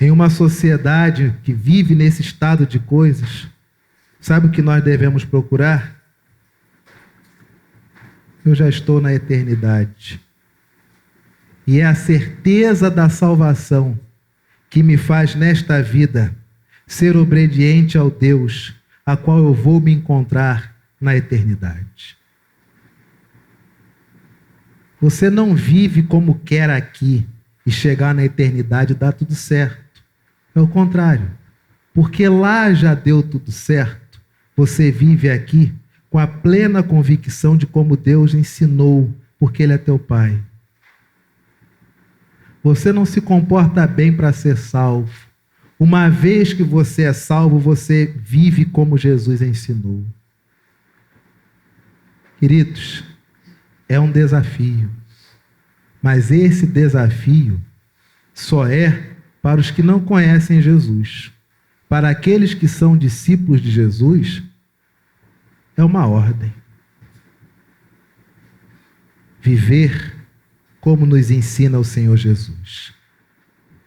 Em uma sociedade que vive nesse estado de coisas, sabe o que nós devemos procurar? eu já estou na eternidade. E é a certeza da salvação que me faz nesta vida ser obediente ao Deus a qual eu vou me encontrar na eternidade. Você não vive como quer aqui e chegar na eternidade dá tudo certo. É o contrário. Porque lá já deu tudo certo, você vive aqui com a plena convicção de como Deus ensinou, porque Ele é teu Pai. Você não se comporta bem para ser salvo. Uma vez que você é salvo, você vive como Jesus ensinou. Queridos, é um desafio. Mas esse desafio só é para os que não conhecem Jesus. Para aqueles que são discípulos de Jesus, é uma ordem. Viver como nos ensina o Senhor Jesus.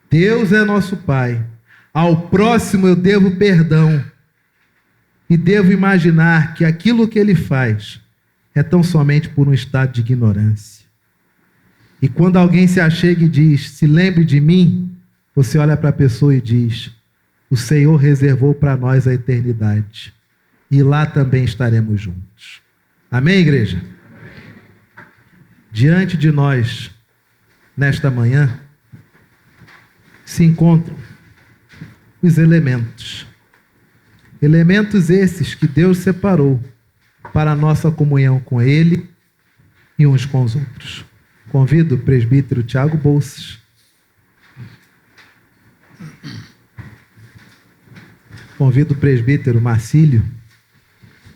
Deus é nosso Pai. Ao próximo eu devo perdão. E devo imaginar que aquilo que ele faz é tão somente por um estado de ignorância. E quando alguém se achega e diz, se lembre de mim, você olha para a pessoa e diz, o Senhor reservou para nós a eternidade. E lá também estaremos juntos. Amém, igreja? Diante de nós, nesta manhã, se encontram os elementos. Elementos esses que Deus separou para a nossa comunhão com Ele e uns com os outros. Convido o presbítero Tiago Bolsas. Convido o presbítero Marcílio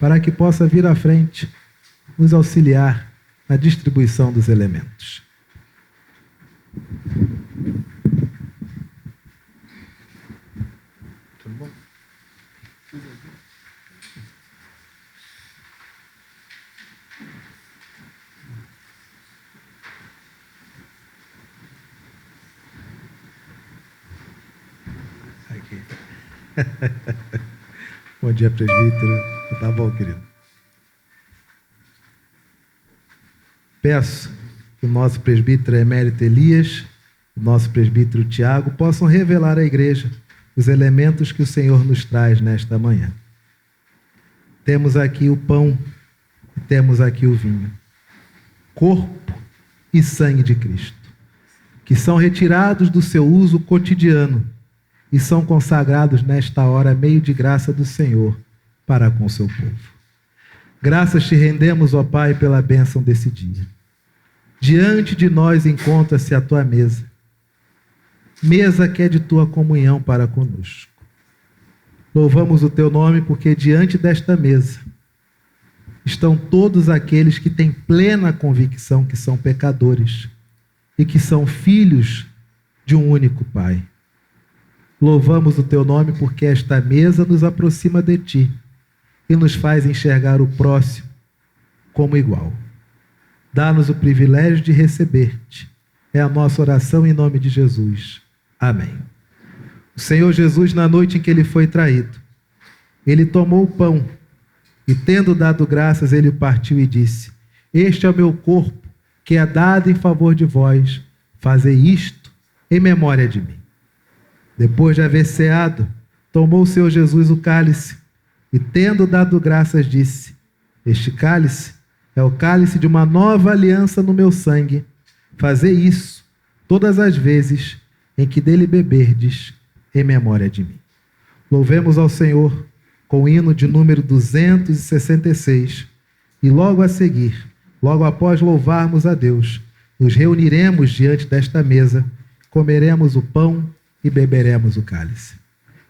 para que possa vir à frente nos auxiliar na distribuição dos elementos. Tudo bom? Aqui. Bom dia, presbítero. Tá bom, querido. Peço que o nosso presbítero emérito Elias, o nosso presbítero Tiago, possam revelar à igreja os elementos que o Senhor nos traz nesta manhã. Temos aqui o pão e temos aqui o vinho. Corpo e sangue de Cristo, que são retirados do seu uso cotidiano e são consagrados nesta hora meio de graça do Senhor para com o seu povo. Graças te rendemos, ó Pai, pela bênção desse dia. Diante de nós encontra-se a tua mesa, mesa que é de tua comunhão para conosco. Louvamos o teu nome porque diante desta mesa estão todos aqueles que têm plena convicção que são pecadores e que são filhos de um único Pai. Louvamos o teu nome porque esta mesa nos aproxima de ti e nos faz enxergar o próximo como igual. Dá-nos o privilégio de receber-te. É a nossa oração em nome de Jesus. Amém. O Senhor Jesus, na noite em que ele foi traído, ele tomou o pão e, tendo dado graças, ele o partiu e disse: este é o meu corpo, que é dado em favor de vós. Fazei isto em memória de mim. Depois de haver ceado, tomou o Senhor Jesus o cálice e, tendo dado graças, disse: este cálice é o cálice de uma nova aliança no meu sangue. Fazei isso todas as vezes em que dele beberdes, em memória de mim. Louvemos ao Senhor com o hino de número 266 e logo a seguir, logo após louvarmos a Deus, nos reuniremos diante desta mesa, comeremos o pão e beberemos o cálice.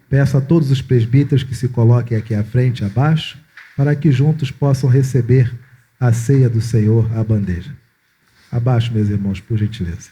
Peço a todos os presbíteros que se coloquem aqui à frente, abaixo, para que juntos possam receber a ceia do Senhor, a bandeja. Abaixo, meus irmãos, por gentileza.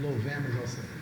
Louvemos ao Senhor.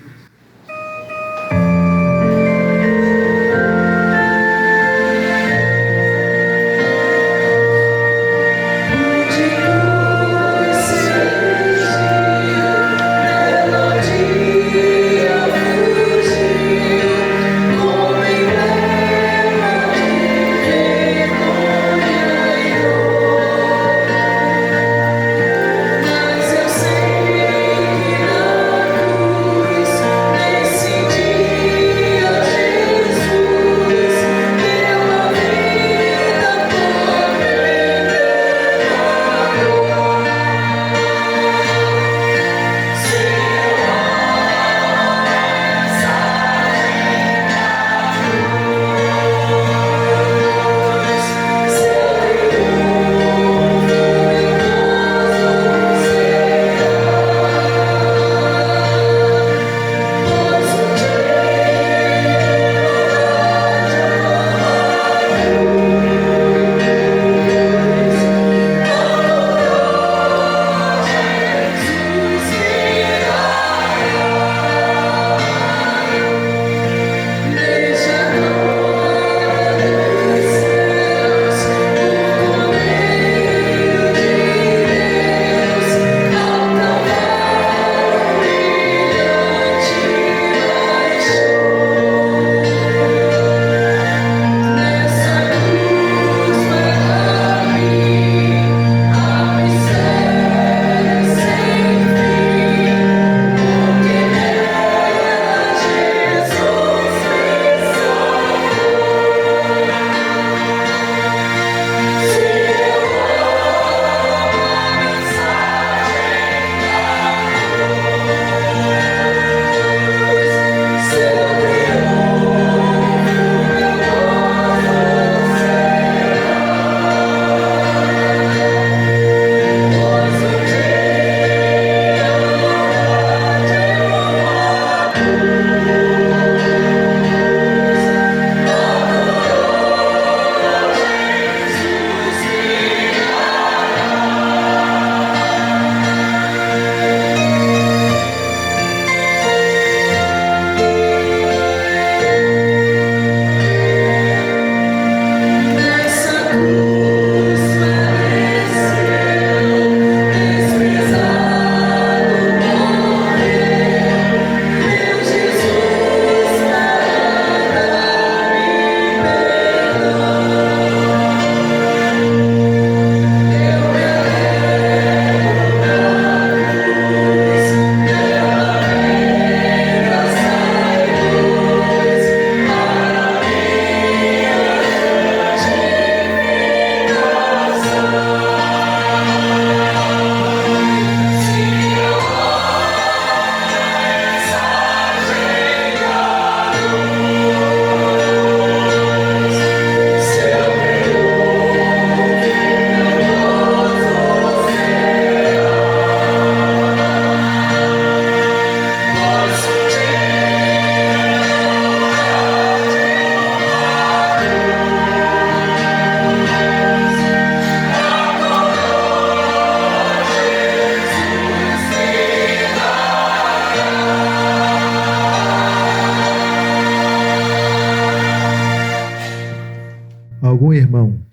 Algum irmão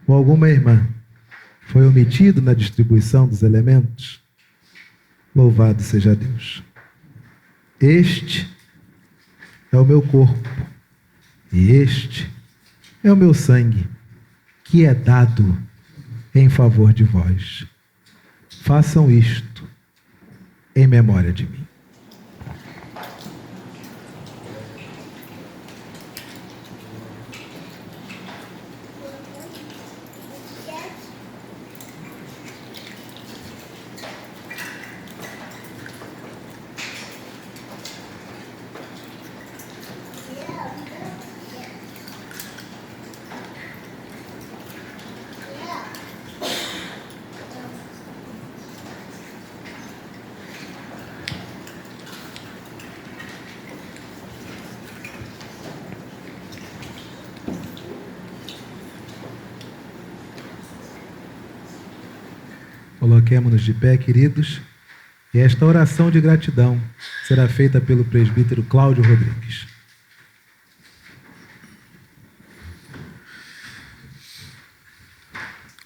ou alguma irmã foi omitido na distribuição dos elementos? Louvado seja Deus. Este é o meu corpo e este é o meu sangue, que é dado em favor de vós. Façam isto em memória de mim. Coloquemo-nos de pé, queridos, E esta oração de gratidão será feita pelo presbítero Cláudio Rodrigues.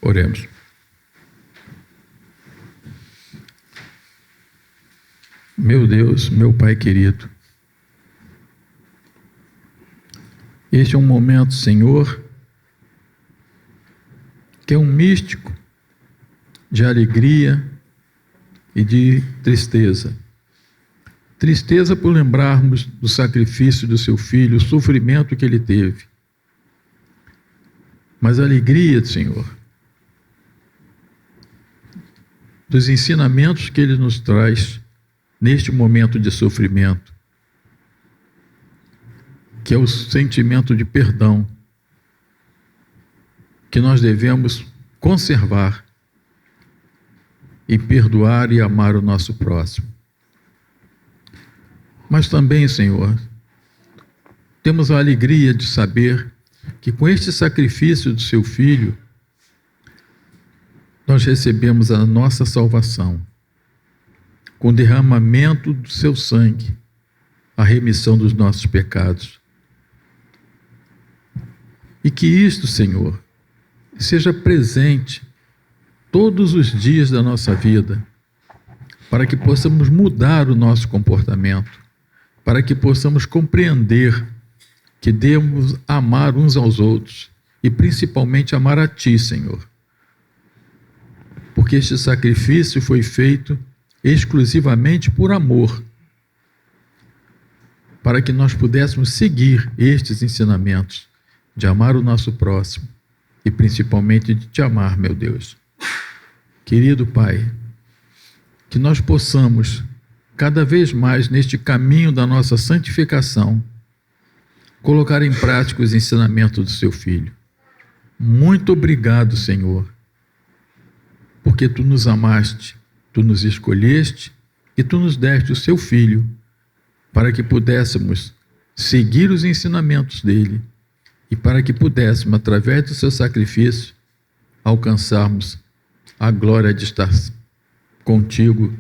Oremos. Meu Deus, meu Pai querido, este é um momento, Senhor, que é um místico de alegria e de tristeza. Tristeza por lembrarmos do sacrifício do seu filho, o sofrimento que ele teve. Mas alegria, Senhor, dos ensinamentos que ele nos traz neste momento de sofrimento, que é o sentimento de perdão, que nós devemos conservar e perdoar e amar o nosso próximo. Mas também, Senhor, temos a alegria de saber que com este sacrifício do seu Filho, nós recebemos a nossa salvação, com o derramamento do seu sangue, a remissão dos nossos pecados. E que isto, Senhor, seja presente todos os dias da nossa vida, para que possamos mudar o nosso comportamento, para que possamos compreender que devemos amar uns aos outros e principalmente amar a Ti, Senhor. Porque este sacrifício foi feito exclusivamente por amor, para que nós pudéssemos seguir estes ensinamentos de amar o nosso próximo e principalmente de Te amar, meu Deus. Querido Pai, que nós possamos cada vez mais neste caminho da nossa santificação colocar em prática os ensinamentos do seu Filho. Muito obrigado, Senhor, porque Tu nos amaste, Tu nos escolheste e Tu nos deste o seu Filho para que pudéssemos seguir os ensinamentos dele e para que pudéssemos, através do seu sacrifício, alcançarmos a glória de estar contigo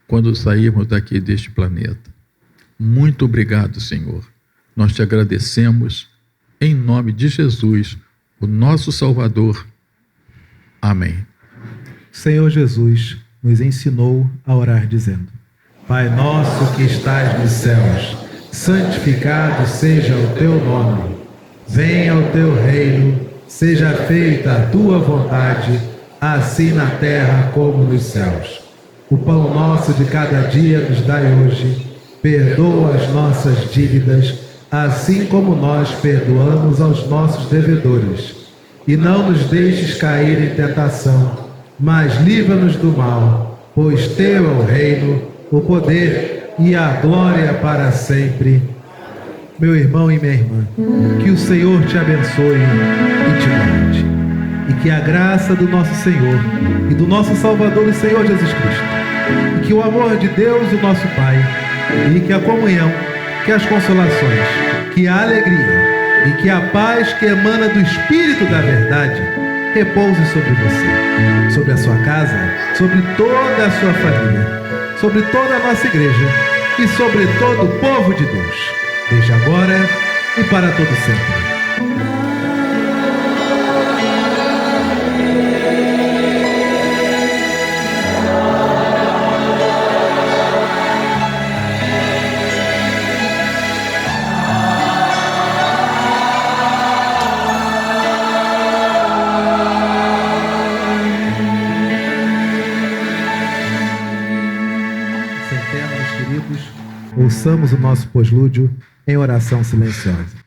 quando sairmos daqui deste planeta. Muito obrigado, Senhor. Nós te agradecemos em nome de Jesus, o nosso Salvador. Amém. Senhor Jesus nos ensinou a orar dizendo: Pai nosso que estás nos céus, santificado seja o teu nome. Venha o teu reino, seja feita a tua vontade, assim na terra como nos céus. O pão nosso de cada dia nos dai hoje. Perdoa as nossas dívidas, assim como nós perdoamos aos nossos devedores. E não nos deixes cair em tentação, mas livra-nos do mal, pois teu é o reino, o poder e a glória para sempre. Meu irmão e minha irmã, que o Senhor te abençoe e te guarde. E que a graça do nosso Senhor e do nosso Salvador e Senhor Jesus Cristo, e que o amor de Deus, o nosso Pai, e que a comunhão, que as consolações, que a alegria e que a paz que emana do Espírito da verdade repouse sobre você, sobre a sua casa, sobre toda a sua família, sobre toda a nossa igreja e sobre todo o povo de Deus, desde agora e para todo sempre. Ouçamos o nosso poslúdio em oração silenciosa.